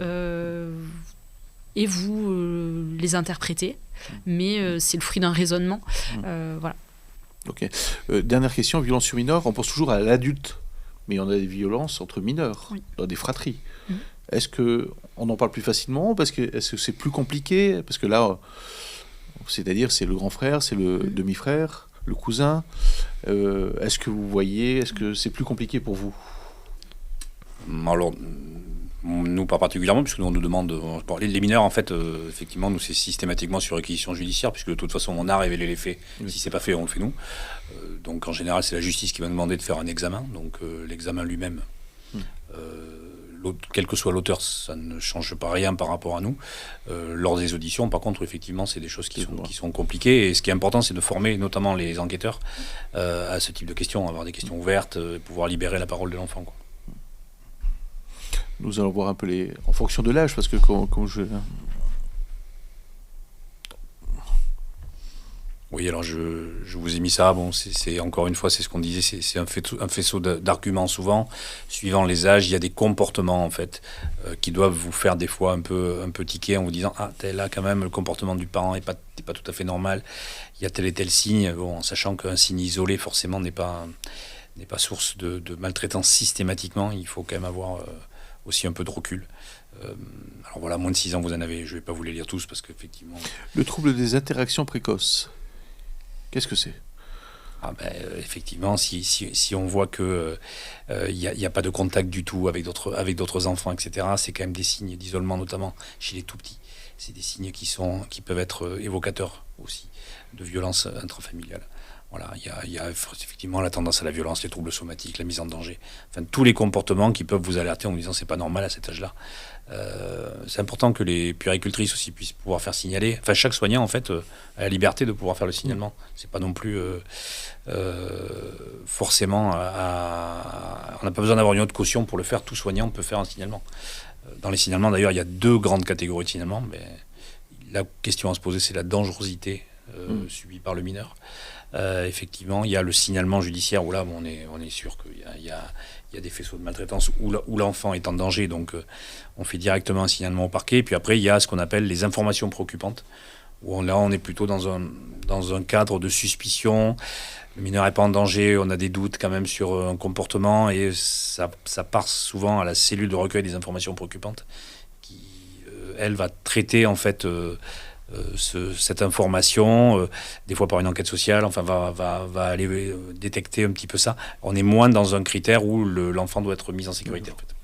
et vous les interprétez, mais c'est le fruit d'un raisonnement. Voilà. Ok. Dernière question, violence sur mineurs, on pense toujours à l'adulte, mais on a des violences entre mineurs, dans des fratries. Est-ce qu'on en parle plus facilement? Est-ce que c'est plus compliqué? Parce que là, c'est-à-dire c'est le grand frère, c'est le demi-frère, le cousin. Est-ce que vous voyez, est-ce que c'est plus compliqué pour vous? Alors, nous pas particulièrement, puisque nous on nous demande, les mineurs en fait, effectivement, nous c'est systématiquement sur réquisition judiciaire, puisque de toute façon on a révélé les faits. Si c'est pas fait, on le fait nous. Donc en général, c'est la justice qui va nous demander de faire un examen. Donc l'examen lui-même, quel que soit l'auteur, ça ne change pas rien par rapport à nous. Lors des auditions, par contre, effectivement, c'est des choses qui sont compliquées. Et ce qui est important, c'est de former notamment les enquêteurs à ce type de questions, avoir des questions ouvertes, pouvoir libérer la parole de l'enfant, quoi. Nous allons voir un peu en fonction de l'âge, parce que comme je... Oui, alors je vous ai mis ça. Bon, c'est encore une fois, c'est ce qu'on disait, c'est un faisceau d'arguments souvent. Suivant les âges, il y a des comportements en fait qui doivent vous faire des fois un peu tiquer en vous disant là quand même le comportement du parent n'est pas tout à fait normal. Il y a tel et tel signe. Bon, en sachant qu'un signe isolé forcément n'est pas source de maltraitance systématiquement. Il faut quand même avoir aussi un peu de recul. Alors voilà, moins de 6 ans, vous en avez. Je vais pas vous les lire tous parce qu'effectivement. Le trouble des interactions précoces. Qu'est-ce que c'est? Effectivement, si on voit que il y a pas de contact du tout avec d'autres enfants, etc., c'est quand même des signes d'isolement, notamment chez les tout petits. C'est des signes qui peuvent être évocateurs aussi de violences intrafamiliales. Voilà, il y a effectivement la tendance à la violence, les troubles somatiques, la mise en danger. Enfin, tous les comportements qui peuvent vous alerter en vous disant c'est pas normal à cet âge-là. C'est important que les puéricultrices aussi puissent pouvoir faire signaler. Enfin, chaque soignant en fait a la liberté de pouvoir faire le signalement. C'est pas non plus forcément. On n'a pas besoin d'avoir une autre caution pour le faire. Tout soignant peut faire un signalement. Dans les signalements, d'ailleurs, il y a 2 grandes catégories de signalements. Mais la question à se poser, c'est la dangerosité subie par le mineur. Effectivement, il y a le signalement judiciaire où là, on est sûr qu'il y a des faisceaux de maltraitance où l'enfant est en danger, donc on fait directement un signalement au parquet. Et puis après, il y a ce qu'on appelle les informations préoccupantes, où là, on est plutôt dans un cadre de suspicion. Le mineur n'est pas en danger, on a des doutes quand même sur un comportement, et ça part souvent à la cellule de recueil des informations préoccupantes, qui, elle, va traiter en fait... cette information, des fois par une enquête sociale, enfin va aller détecter un petit peu ça. On est moins dans un critère où l'enfant doit être mis en sécurité en fait.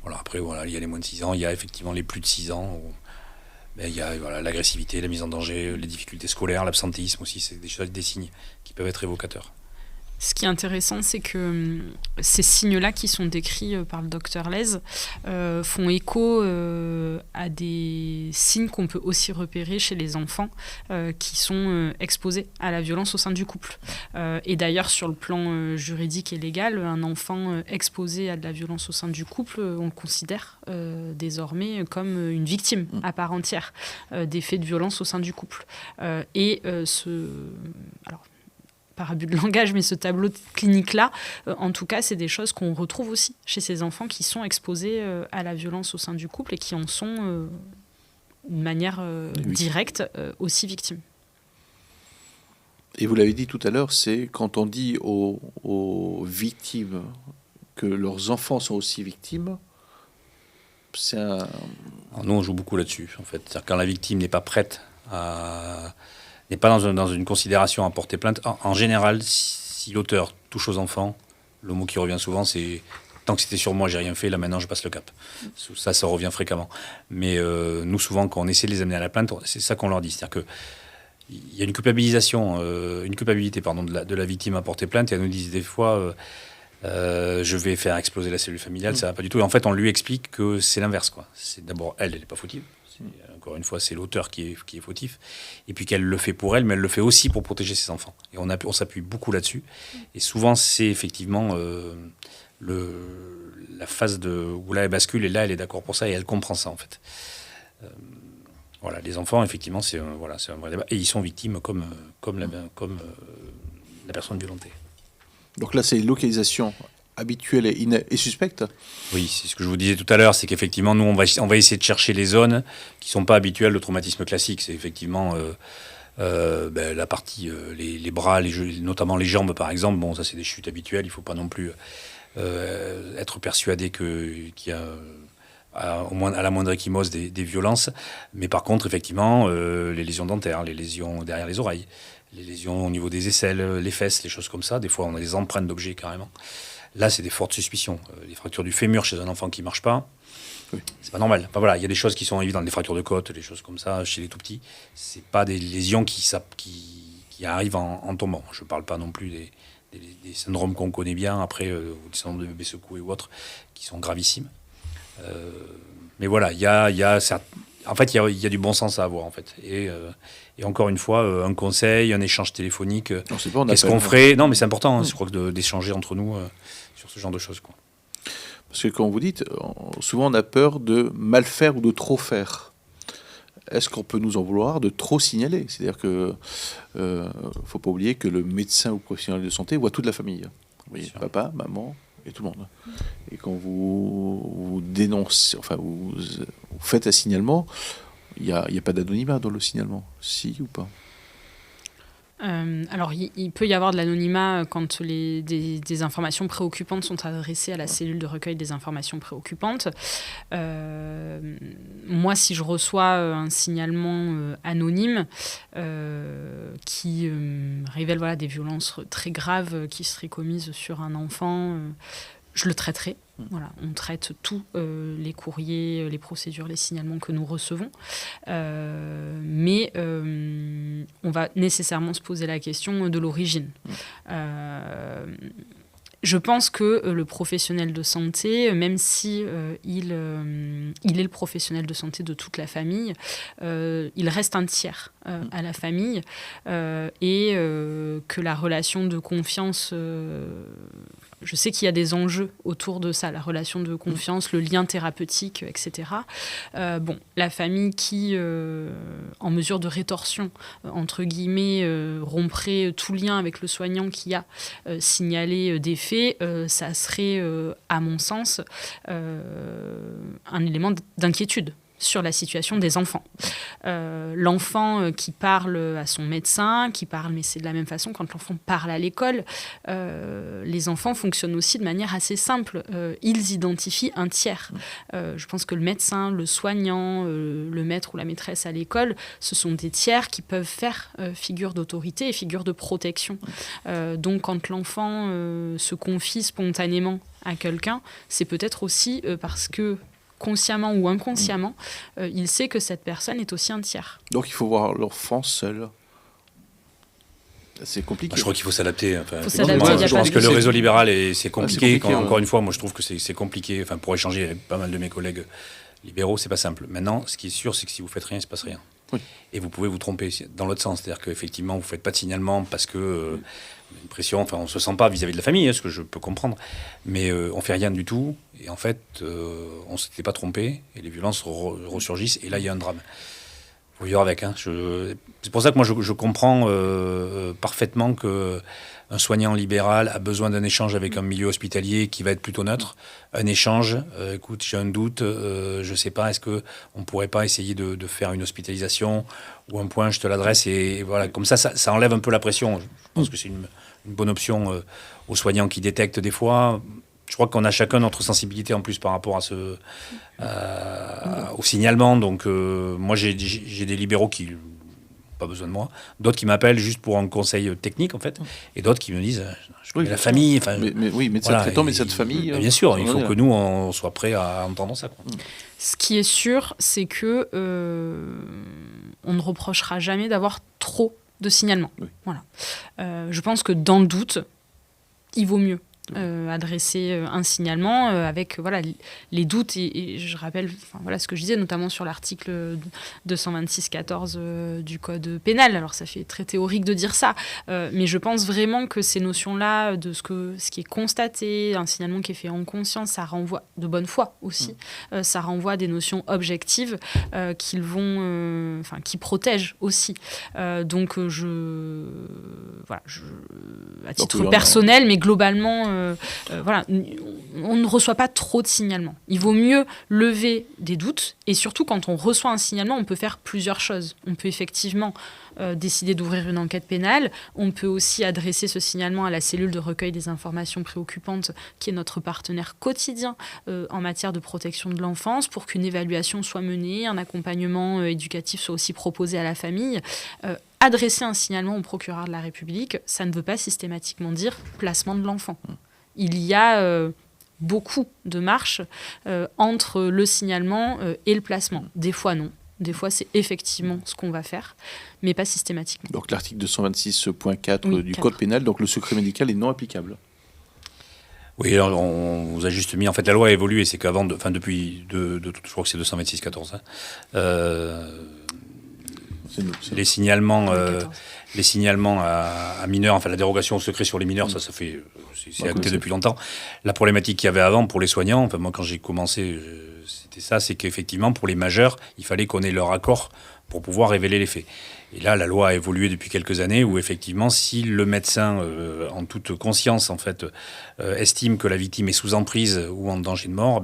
Voilà, après voilà, il y a les moins de 6 ans, il y a effectivement les plus de 6 ans, il y a l'agressivité, la mise en danger, les difficultés scolaires, l'absentéisme aussi, c'est des signes qui peuvent être évocateurs. Ce qui est intéressant, c'est que ces signes-là qui sont décrits par le docteur Lez font écho à des signes qu'on peut aussi repérer chez les enfants qui sont exposés à la violence au sein du couple. Et d'ailleurs, sur le plan juridique et légal, un enfant exposé à de la violence au sein du couple, on le considère désormais comme une victime à part entière des faits de violence au sein du couple. Alors, par abus de langage, mais ce tableau clinique-là, en tout cas, c'est des choses qu'on retrouve aussi chez ces enfants qui sont exposés à la violence au sein du couple et qui en sont, d'une manière directe, aussi victimes. Et vous l'avez dit tout à l'heure, c'est quand on dit aux victimes que leurs enfants sont aussi victimes, c'est un... Alors nous, on joue beaucoup là-dessus, en fait. C'est-à-dire quand la victime n'est pas prête n'est pas dans une considération à porter plainte. En général, si l'auteur touche aux enfants, le mot qui revient souvent, c'est tant que c'était sur moi, j'ai rien fait. Là, maintenant, je passe le cap. Ça revient fréquemment. Mais nous, souvent, quand on essaie de les amener à la plainte, c'est ça qu'on leur dit. C'est-à-dire qu'il y a une culpabilité de la victime à porter plainte. Et elles nous disent des fois, je vais faire exploser la cellule familiale, ça va pas du tout. Et en fait, on lui explique que c'est l'inverse, quoi. C'est d'abord, elle n'est pas fautive. Encore une fois, c'est l'auteur qui est fautif. Et puis qu'elle le fait pour elle, mais elle le fait aussi pour protéger ses enfants. Et on s'appuie beaucoup là-dessus. Et souvent, c'est effectivement la phase où là, elle bascule, et là, elle est d'accord pour ça, et elle comprend ça, en fait. Voilà, les enfants, effectivement, c'est un vrai débat. Et ils sont victimes comme la personne violentée. Donc là, c'est une localisation habituelle et suspecte. Oui, c'est ce que je vous disais tout à l'heure, c'est qu'effectivement, nous, on va essayer de chercher les zones qui ne sont pas habituelles au traumatisme classique. C'est effectivement la partie, les bras, notamment les jambes, par exemple. Bon, ça, c'est des chutes habituelles. Il ne faut pas non plus être persuadé qu'il y a, à la moindre échymose, des violences. Mais par contre, effectivement, les lésions dentaires, les lésions derrière les oreilles, les lésions au niveau des aisselles, les fesses, les choses comme ça. Des fois, on a des empreintes d'objets carrément. Là, c'est des fortes suspicions. Les fractures du fémur chez un enfant qui ne marche pas, c'est pas normal. Enfin, voilà, il y a des choses qui sont évidentes, des fractures de côte, des choses comme ça chez les tout petits. C'est pas des lésions qui arrivent en tombant. Je ne parle pas non plus des syndromes qu'on connaît bien après, ou des syndromes de bébés secoués ou autres, qui sont gravissimes. Mais voilà, il y a du bon sens à avoir, en fait. Et encore une fois, un conseil, un échange téléphonique. Qu'est-ce qu'on ferait ? Non, mais c'est important, je crois, d'échanger entre nous sur ce genre de choses, quoi. Parce que quand vous dites, souvent on a peur de mal faire ou de trop faire. Est-ce qu'on peut nous en vouloir de trop signaler ? C'est-à-dire que faut pas oublier que le médecin ou professionnel de santé voit toute la famille. Vous voyez, papa, maman et tout le monde. Et quand vous dénoncez, enfin vous faites un signalement, il n'y a pas d'anonymat dans le signalement, si ou pas ? Alors, il peut y avoir de l'anonymat quand des informations préoccupantes sont adressées à la cellule de recueil des informations préoccupantes. Moi, si je reçois un signalement anonyme qui révèle des violences très graves qui seraient commises sur un enfant, je le traiterai. Voilà, on traite tous les courriers, les procédures, les signalements que nous recevons. Mais on va nécessairement se poser la question de l'origine. Je pense que le professionnel de santé, même si il est le professionnel de santé de toute la famille, il reste un tiers à la famille et que la relation de confiance... je sais qu'il y a des enjeux autour de ça, la relation de confiance, le lien thérapeutique, etc. La famille qui, en mesure de rétorsion, entre guillemets, romprait tout lien avec le soignant qui a signalé des faits, ça serait, à mon sens, un élément d'inquiétude sur la situation des enfants. L'enfant qui parle à son médecin, mais c'est de la même façon quand l'enfant parle à l'école, les enfants fonctionnent aussi de manière assez simple. Ils identifient un tiers. Je pense que le médecin, le soignant, le maître ou la maîtresse à l'école, ce sont des tiers qui peuvent faire figure d'autorité et figure de protection. Donc quand l'enfant se confie spontanément à quelqu'un, c'est peut-être aussi parce que consciemment ou inconsciemment, il sait que cette personne est aussi un tiers. Donc il faut voir l'enfant seul. C'est compliqué. Je crois qu'il faut s'adapter. Je pense que le réseau libéral, c'est compliqué. Encore une fois, moi je trouve que c'est compliqué. Enfin, pour échanger avec pas mal de mes collègues libéraux, c'est pas simple. Maintenant, ce qui est sûr, c'est que si vous faites rien, il se passe rien. Oui. Et vous pouvez vous tromper dans l'autre sens. C'est-à-dire qu'effectivement, vous ne faites pas de signalement parce que une pression, enfin, on ne se sent pas vis-à-vis de la famille, ce que je peux comprendre, mais on ne fait rien du tout. Et en fait, on ne s'était pas trompé et les violences ressurgissent. Et là, il y a un drame. Il faut vivre avec. C'est pour ça que moi, je comprends parfaitement qu'un soignant libéral a besoin d'un échange avec un milieu hospitalier qui va être plutôt neutre. Un échange, écoute, j'ai un doute, je ne sais pas, est-ce qu'on ne pourrait pas essayer de faire une hospitalisation ou un point, je te l'adresse, et voilà, comme ça enlève un peu la pression. Je pense que c'est une bonne option aux soignants qui détectent des fois. Je crois qu'on a chacun notre sensibilité en plus par rapport à au signalement. Donc moi, j'ai des libéraux qui pas besoin de moi. D'autres qui m'appellent juste pour un conseil technique, en fait. Et d'autres qui me disent, je connais la famille. Mais médecin traitant, médecin de famille. Bien sûr, il faut que nous, on soit prêts à entendre ça, quoi. Ce qui est sûr, c'est que on ne reprochera jamais d'avoir trop de signalements. Oui. Voilà. Je pense que dans le doute, il vaut mieux adresser un signalement avec les doutes et je rappelle ce que je disais notamment sur l'article 226-14 du code pénal. Alors ça fait très théorique de dire ça, mais je pense vraiment que ces notions-là de ce qui est constaté, un signalement qui est fait en conscience, ça renvoie de bonne foi aussi, ça renvoie à des notions objectives qui protègent aussi. Donc à titre personnel, mais globalement on ne reçoit pas trop de signalements. Il vaut mieux lever des doutes et surtout quand on reçoit un signalement, on peut faire plusieurs choses. On peut effectivement décider d'ouvrir une enquête pénale. On peut aussi adresser ce signalement à la cellule de recueil des informations préoccupantes qui est notre partenaire quotidien en matière de protection de l'enfance pour qu'une évaluation soit menée, un accompagnement éducatif soit aussi proposé à la famille. Adresser un signalement au procureur de la République, ça ne veut pas systématiquement dire placement de l'enfant. Il y a beaucoup de marches entre le signalement et le placement. Des fois, non. Des fois, c'est effectivement ce qu'on va faire, mais pas systématiquement. Donc l'article 226.4 du Code pénal, donc le secret médical est non applicable. Oui, alors on vous a juste mis... En fait, la loi a évolué, c'est qu'avant, je crois que c'est 226.14. Les signalements à mineurs, enfin la dérogation au secret sur les mineurs, c'est acté depuis longtemps. La problématique qu'il y avait avant pour les soignants, moi quand j'ai commencé, c'était ça, c'est qu'effectivement pour les majeurs, il fallait qu'on ait leur accord pour pouvoir révéler les faits. Et là, la loi a évolué depuis quelques années où effectivement, si le médecin, en toute conscience, en fait, estime que la victime est sous emprise ou en danger de mort,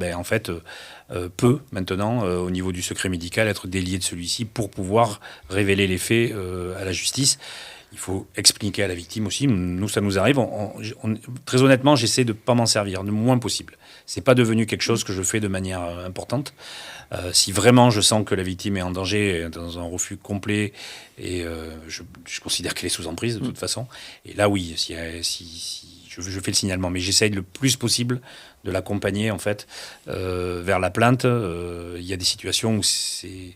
peut maintenant, au niveau du secret médical, être délié de celui-ci pour pouvoir révéler les faits à la justice. Il faut expliquer à la victime aussi. Nous, ça nous arrive. Très honnêtement, j'essaie de ne pas m'en servir le moins possible. C'est pas devenu quelque chose que je fais de manière importante. Si vraiment je sens que la victime est en danger, dans un refus complet, et je considère qu'elle est sous emprise de toute façon. Et là, oui, si je fais le signalement, mais j'essaye le plus possible de l'accompagner en fait vers la plainte. Il y a des situations où c'est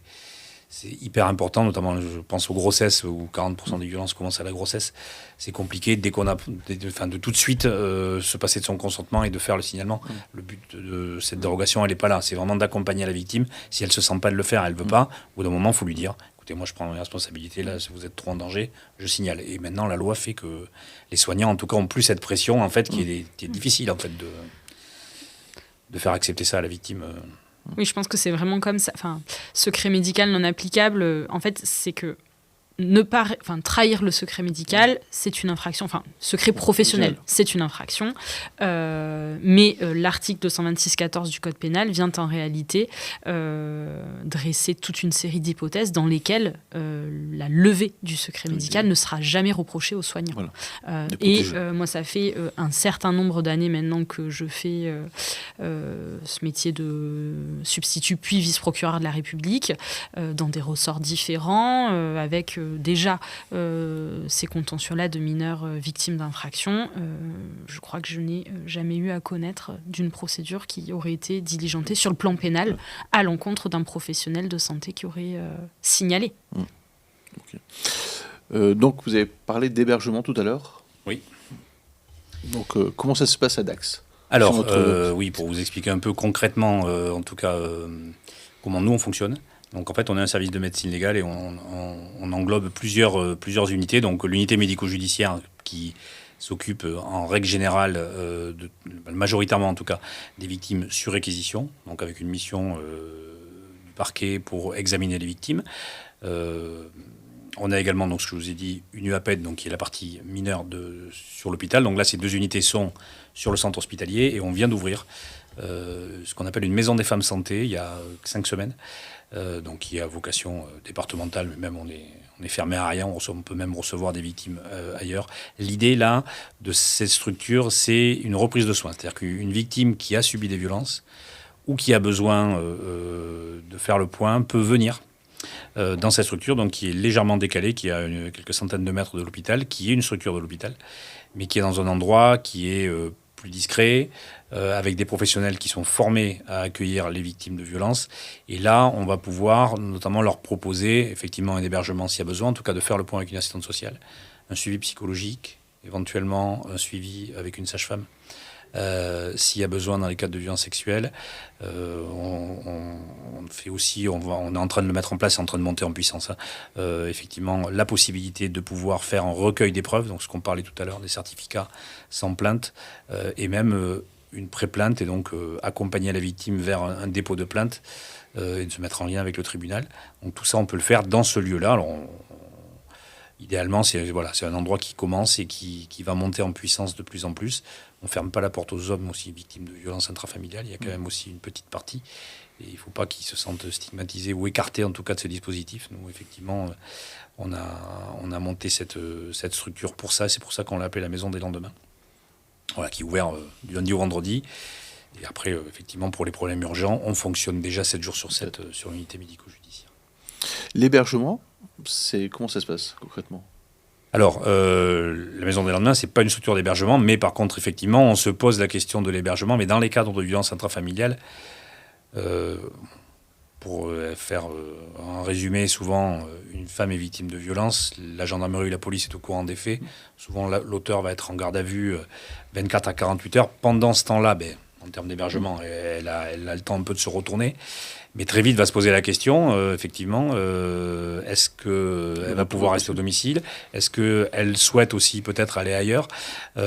hyper important, notamment je pense aux grossesses où 40% des violences commencent à la grossesse. C'est compliqué dès qu'on a de tout de suite se passer de son consentement et de faire le signalement. Le but de cette dérogation, elle n'est pas là. C'est vraiment d'accompagner la victime. Si elle se sent pas de le faire, elle veut pas. Au bout d'un moment, il faut lui dire écoutez, moi je prends mes responsabilités là. Si vous êtes trop en danger, je signale. Et maintenant, la loi fait que les soignants, en tout cas, ont plus cette pression en fait qui est difficile en fait de faire accepter ça à la victime. Oui, je pense que c'est vraiment comme ça. Enfin, secret médical non applicable, en fait, c'est que trahir le secret médical, c'est une infraction. Enfin, secret professionnel, c'est une infraction. Mais l'article 226-14 du Code pénal vient en réalité dresser toute une série d'hypothèses dans lesquelles la levée du secret médical ne sera jamais reprochée aux soignants. Voilà. Moi, ça fait un certain nombre d'années maintenant que je fais ce métier de substitut puis vice-procureur de la République dans des ressorts différents, avec déjà ces contentieux-là de mineurs victimes d'infractions. Je crois que je n'ai jamais eu à connaître d'une procédure qui aurait été diligentée sur le plan pénal à l'encontre d'un professionnel de santé qui aurait signalé. Okay. Donc vous avez parlé d'hébergement tout à l'heure. Oui. Donc comment ça se passe à Dax? Alors, oui, pour vous expliquer un peu concrètement, en tout cas, comment nous on fonctionne. Donc en fait, on est un service de médecine légale et on englobe plusieurs unités. Donc l'unité médico-judiciaire qui s'occupe en règle générale, majoritairement en tout cas, des victimes sur réquisition, donc avec une mission du parquet pour examiner les victimes. On a également, donc, ce que je vous ai dit, une UAPED, donc, qui est la partie mineure sur l'hôpital. Donc là, ces deux unités sont sur le centre hospitalier et on vient d'ouvrir ce qu'on appelle une maison des femmes santé il y a 5 semaines. Donc qui a vocation départementale, mais même on est fermé à rien, on peut même recevoir des victimes ailleurs. L'idée là de cette structure, c'est une reprise de soins, c'est-à-dire qu'une victime qui a subi des violences ou qui a besoin de faire le point peut venir dans cette structure, donc qui est légèrement décalée, qui est à quelques centaines de mètres de l'hôpital, qui est une structure de l'hôpital, mais qui est dans un endroit qui est plus discret, avec des professionnels qui sont formés à accueillir les victimes de violences. Et là, on va pouvoir notamment leur proposer effectivement un hébergement s'il y a besoin, en tout cas de faire le point avec une assistante sociale, un suivi psychologique, éventuellement un suivi avec une sage-femme. S'il y a besoin dans les cas de violences sexuelles, on fait aussi, on est en train de le mettre en place, c'est en train de monter en puissance, effectivement, la possibilité de pouvoir faire un recueil des preuves, donc ce qu'on parlait tout à l'heure, des certificats sans plainte, et même une pré-plainte, et donc accompagner la victime vers un dépôt de plainte, et de se mettre en lien avec le tribunal. Donc tout ça, on peut le faire dans ce lieu-là. Alors, idéalement, c'est un endroit qui commence et qui va monter en puissance de plus en plus. On ne ferme pas la porte aux hommes aussi victimes de violences intrafamiliales. Il y a quand même aussi une petite partie. Et il ne faut pas qu'ils se sentent stigmatisés ou écartés, en tout cas, de ce dispositif. Nous, effectivement, on a monté cette structure pour ça. C'est pour ça qu'on l'a appelée la Maison des Lendemains. Voilà, qui est ouverte du lundi au vendredi. Et après, effectivement, pour les problèmes urgents, on fonctionne déjà 7 jours sur 7 sur l'unité médico-judiciaire. L'hébergement, comment ça se passe concrètement ? Alors, la Maison des Lendemains, c'est pas une structure d'hébergement, mais par contre, effectivement, on se pose la question de l'hébergement, mais dans les cadres de violences intrafamiliales, pour faire un résumé, souvent, une femme est victime de violences, la gendarmerie ou la police est au courant des faits, souvent l'auteur va être en garde à vue 24 à 48 heures. Pendant ce temps-là, en termes d'hébergement, elle a le temps un peu de se retourner. Mais très vite va se poser la question, effectivement, est-ce qu'elle va pouvoir rester au domicile ? Est-ce qu'elle souhaite aussi peut-être aller ailleurs ?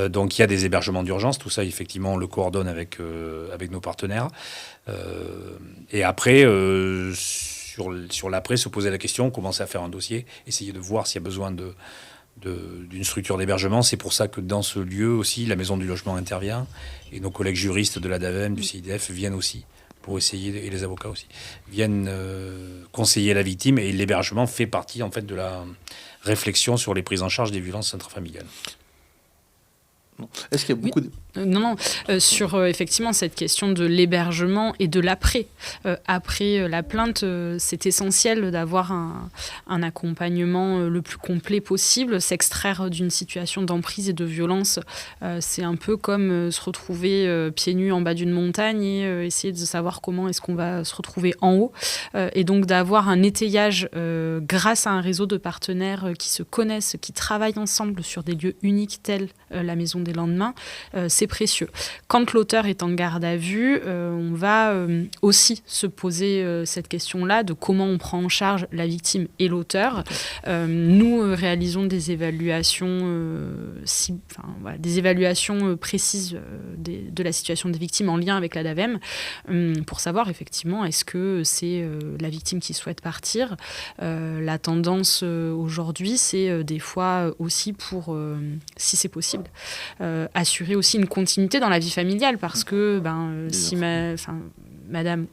Donc il y a des hébergements d'urgence, tout ça effectivement on le coordonne avec nos partenaires. Et après, sur l'après, se poser la question, commencer à faire un dossier, essayer de voir s'il y a besoin d'une structure d'hébergement. C'est pour ça que dans ce lieu aussi, la Maison du Logement intervient, et nos collègues juristes de l'ADAVEM, du CIDF viennent aussi, pour essayer, et les avocats aussi, viennent conseiller la victime, et l'hébergement fait partie en fait de la réflexion sur les prises en charge des violences intrafamiliales. Est-ce qu'il y a beaucoup Non, sur effectivement cette question de l'hébergement et de l'après. Après la plainte, c'est essentiel d'avoir un accompagnement le plus complet possible. S'extraire d'une situation d'emprise et de violence, c'est un peu comme se retrouver pieds nus en bas d'une montagne et essayer de savoir comment est-ce qu'on va se retrouver en haut. Et donc d'avoir un étayage grâce à un réseau de partenaires qui se connaissent, qui travaillent ensemble sur des lieux uniques tels la Maison des Lendemains, c'est précieux. Quand l'auteur est en garde à vue, on va aussi se poser cette question-là de comment on prend en charge la victime et l'auteur. Nous réalisons des évaluations, des évaluations précises de la situation des victimes en lien avec l'ADAVEM pour savoir effectivement est-ce que c'est la victime qui souhaite partir. La tendance aujourd'hui, c'est des fois aussi pour, si c'est possible, assurer aussi une continuité dans la vie familiale parce que si madame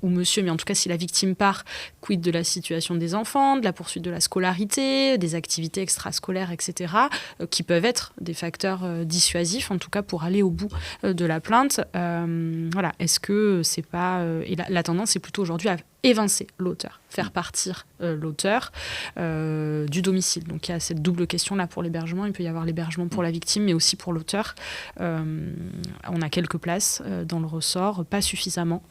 ou monsieur, mais en tout cas si la victime part, quid de la situation des enfants, de la poursuite de la scolarité, des activités extrascolaires, etc., qui peuvent être des facteurs dissuasifs, en tout cas pour aller au bout de la plainte. Voilà, est-ce que c'est pas... et la tendance est plutôt aujourd'hui à évincer l'auteur, faire partir l'auteur du domicile. Donc il y a cette double question-là pour l'hébergement. Il peut y avoir l'hébergement pour la victime, mais aussi pour l'auteur. On a quelques places dans le ressort, pas suffisamment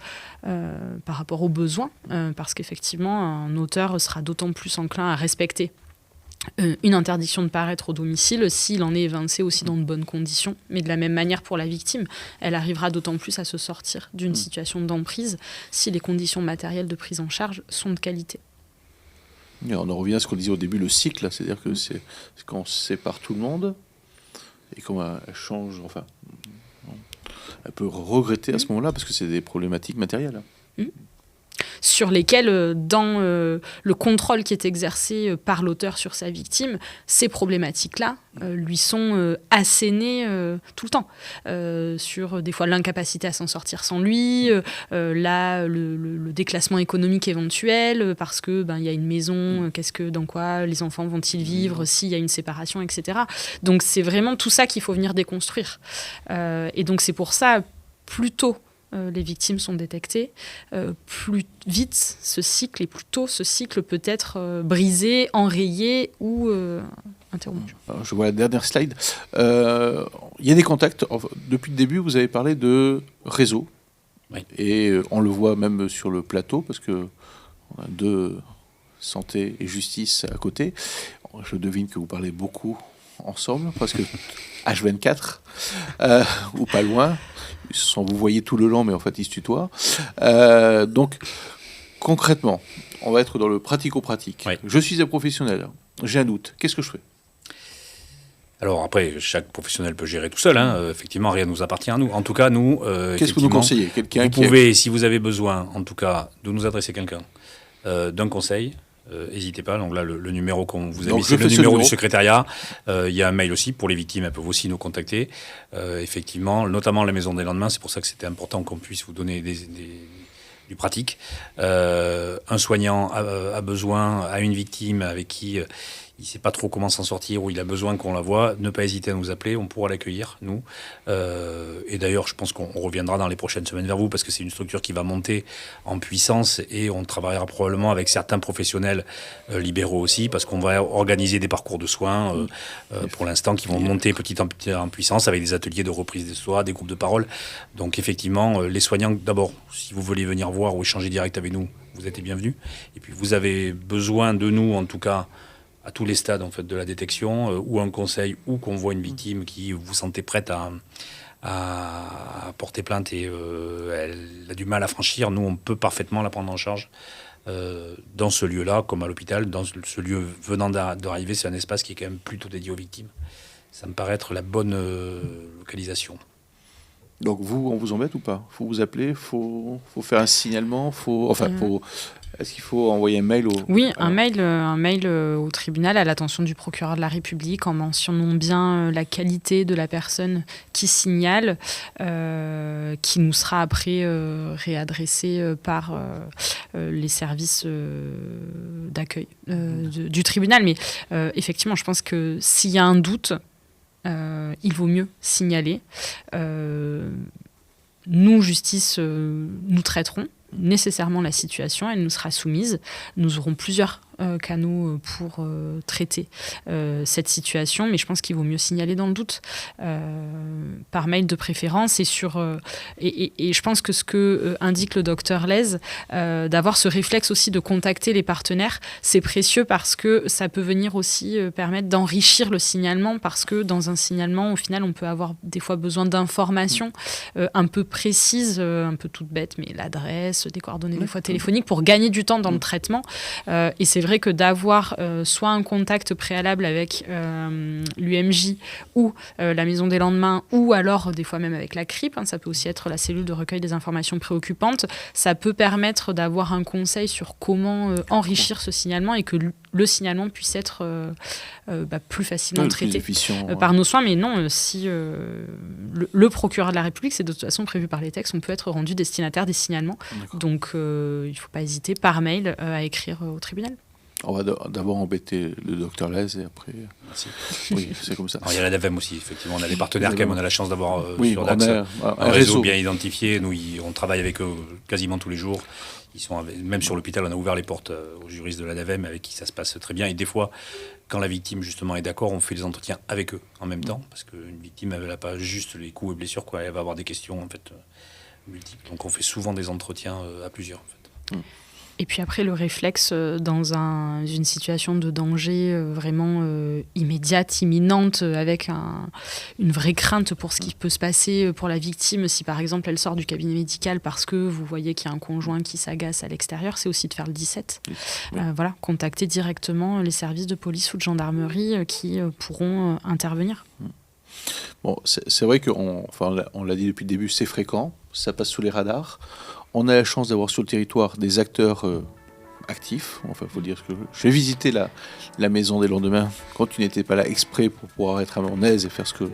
par rapport aux besoins, parce qu'effectivement, un auteur sera d'autant plus enclin à respecter une interdiction de paraître au domicile s'il en est évincé aussi dans de bonnes conditions. Mais de la même manière pour la victime, elle arrivera d'autant plus à se sortir d'une situation d'emprise si les conditions matérielles de prise en charge sont de qualité. Et on en revient à ce qu'on disait au début, le cycle, c'est-à-dire que c'est quand on sépare tout le monde et qu'on change, enfin, elle peut regretter à ce moment-là parce que c'est des problématiques matérielles. Sur lesquels, dans le contrôle qui est exercé par l'auteur sur sa victime, ces problématiques-là lui sont assénées tout le temps. Sur des fois l'incapacité à s'en sortir sans lui, le déclassement économique éventuel, parce que il y a une maison, dans quoi les enfants vont-ils vivre s'il y a une séparation, etc. Donc c'est vraiment tout ça qu'il faut venir déconstruire. Et donc c'est pour ça, plutôt les victimes sont détectées, plus vite ce cycle et plus tôt ce cycle peut être brisé, enrayé ou interrompu. Alors, je vois la dernière slide. Il y a des contacts. Enfin, depuis le début, vous avez parlé de réseau. Oui. Et on le voit même sur le plateau, parce qu'on a deux santé et justice à côté. Je devine que vous parlez beaucoup ensemble, presque H24, ou pas loin. Sans vous voyez tout le long, mais en fait, ils se tutoient. Donc, concrètement, on va être dans le pratico-pratique. Oui. Je suis un professionnel, j'ai un doute. Qu'est-ce que je fais ? Alors après, chaque professionnel peut gérer tout seul. Effectivement, rien ne nous appartient à nous. En tout cas, nous... Qu'est-ce que vous nous conseillez ? Quelqu'un vous qui pouvez, si vous avez besoin, en tout cas, de nous adresser quelqu'un d'un conseil, n'hésitez pas. Donc là, le numéro qu'on vous a mis, c'est le numéro du secrétariat. Il y a un mail aussi pour les victimes. Elles peuvent aussi nous contacter. Effectivement, notamment la Maison des Lendemains. C'est pour ça que c'était important qu'on puisse vous donner du pratique. Un soignant a besoin, a une victime avec qui il ne sait pas trop comment s'en sortir ou il a besoin qu'on la voie, ne pas hésiter à nous appeler, on pourra l'accueillir, nous. Et d'ailleurs, je pense qu'on reviendra dans les prochaines semaines vers vous parce que c'est une structure qui va monter en puissance et on travaillera probablement avec certains professionnels libéraux aussi parce qu'on va organiser des parcours de soins pour l'instant qui vont monter petit en puissance avec des ateliers de reprise de soi, des groupes de parole. Donc effectivement, les soignants, d'abord, si vous voulez venir voir ou échanger direct avec nous, vous êtes les bienvenus. Et puis vous avez besoin de nous, en tout cas, à tous les stades en fait, de la détection, ou un conseil, ou qu'on voit une victime qui vous sentez prête à porter plainte et elle a du mal à franchir, nous on peut parfaitement la prendre en charge dans ce lieu-là, comme à l'hôpital, dans ce lieu venant d'arriver, c'est un espace qui est quand même plutôt dédié aux victimes. Ça me paraît être la bonne localisation. Donc vous, on vous embête ou pas ? Faut vous appeler, faut faire un signalement, est-ce qu'il faut envoyer un mail Oui, un mail au tribunal à l'attention du procureur de la République en mentionnant bien la qualité de la personne qui signale, qui nous sera après réadressé par les services d'accueil du tribunal. Mais effectivement, je pense que s'il y a un doute, il vaut mieux signaler. Nous, justice, nous traiterons nécessairement la situation, elle nous sera soumise. Nous aurons plusieurs canaux pour traiter cette situation, mais je pense qu'il vaut mieux signaler dans le doute, par mail de préférence. Et je pense que ce que indique le docteur Lez, d'avoir ce réflexe aussi de contacter les partenaires, c'est précieux parce que ça peut venir aussi permettre d'enrichir le signalement, parce que dans un signalement, au final, on peut avoir des fois besoin d'informations un peu précises, un peu toutes bêtes, mais l'adresse, des coordonnées des fois téléphoniques, pour gagner du temps dans le traitement. Et c'est vrai que d'avoir soit un contact préalable avec l'UMJ ou la Maison des Lendemains, ou alors des fois même avec la CRIP, ça peut aussi être la cellule de recueil des informations préoccupantes, ça peut permettre d'avoir un conseil sur comment enrichir ce signalement et que le signalement puisse être plus facilement traité par nos soins. Mais non, si le procureur de la République, c'est de toute façon prévu par les textes, on peut être rendu destinataire des signalements. D'accord. Donc il ne faut pas hésiter par mail à écrire au tribunal. On va d'abord embêter le docteur Lez et après... Merci. Oui, c'est comme ça. Alors, il y a la DAVEM aussi, effectivement. On a des partenaires quand même, on a la chance d'avoir sur Dax un réseau bien identifié. Nous, on travaille avec eux quasiment tous les jours. Ils sont même sur l'hôpital, on a ouvert les portes aux juristes de la DAVEM avec qui ça se passe très bien. Et des fois, quand la victime justement est d'accord, on fait des entretiens avec eux en même temps. Parce qu'une victime, elle n'a pas juste les coups et blessures, quoi. Elle va avoir des questions en fait, multiples. Donc on fait souvent des entretiens à plusieurs en fait. Et puis après, le réflexe dans une situation de danger vraiment immédiate, imminente, avec une vraie crainte pour ce qui peut se passer pour la victime, si par exemple elle sort du cabinet médical parce que vous voyez qu'il y a un conjoint qui s'agace à l'extérieur, c'est aussi de faire le 17. Oui. Contacter directement les services de police ou de gendarmerie qui pourront intervenir. Bon, c'est vrai qu'on l'a dit depuis le début, c'est fréquent, ça passe sous les radars. On a la chance d'avoir sur le territoire des acteurs actifs. Enfin, il faut dire que j'ai visité la Maison des Lendemains quand tu n'étais pas là exprès pour pouvoir être à mon aise et faire ce que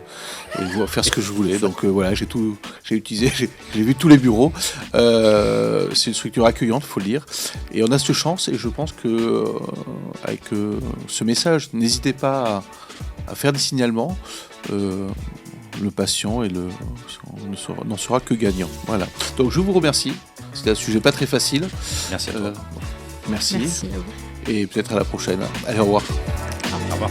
je voulais. Donc voilà, j'ai vu tous les bureaux. C'est une structure accueillante, il faut le dire. Et on a cette chance et je pense que avec ce message, n'hésitez pas à faire des signalements. le patient n'en sera que gagnant. Voilà. Donc je vous remercie. C'était un sujet pas très facile. Merci à toi. Merci. Merci à vous. Et peut-être à la prochaine. Allez, au revoir. Au revoir.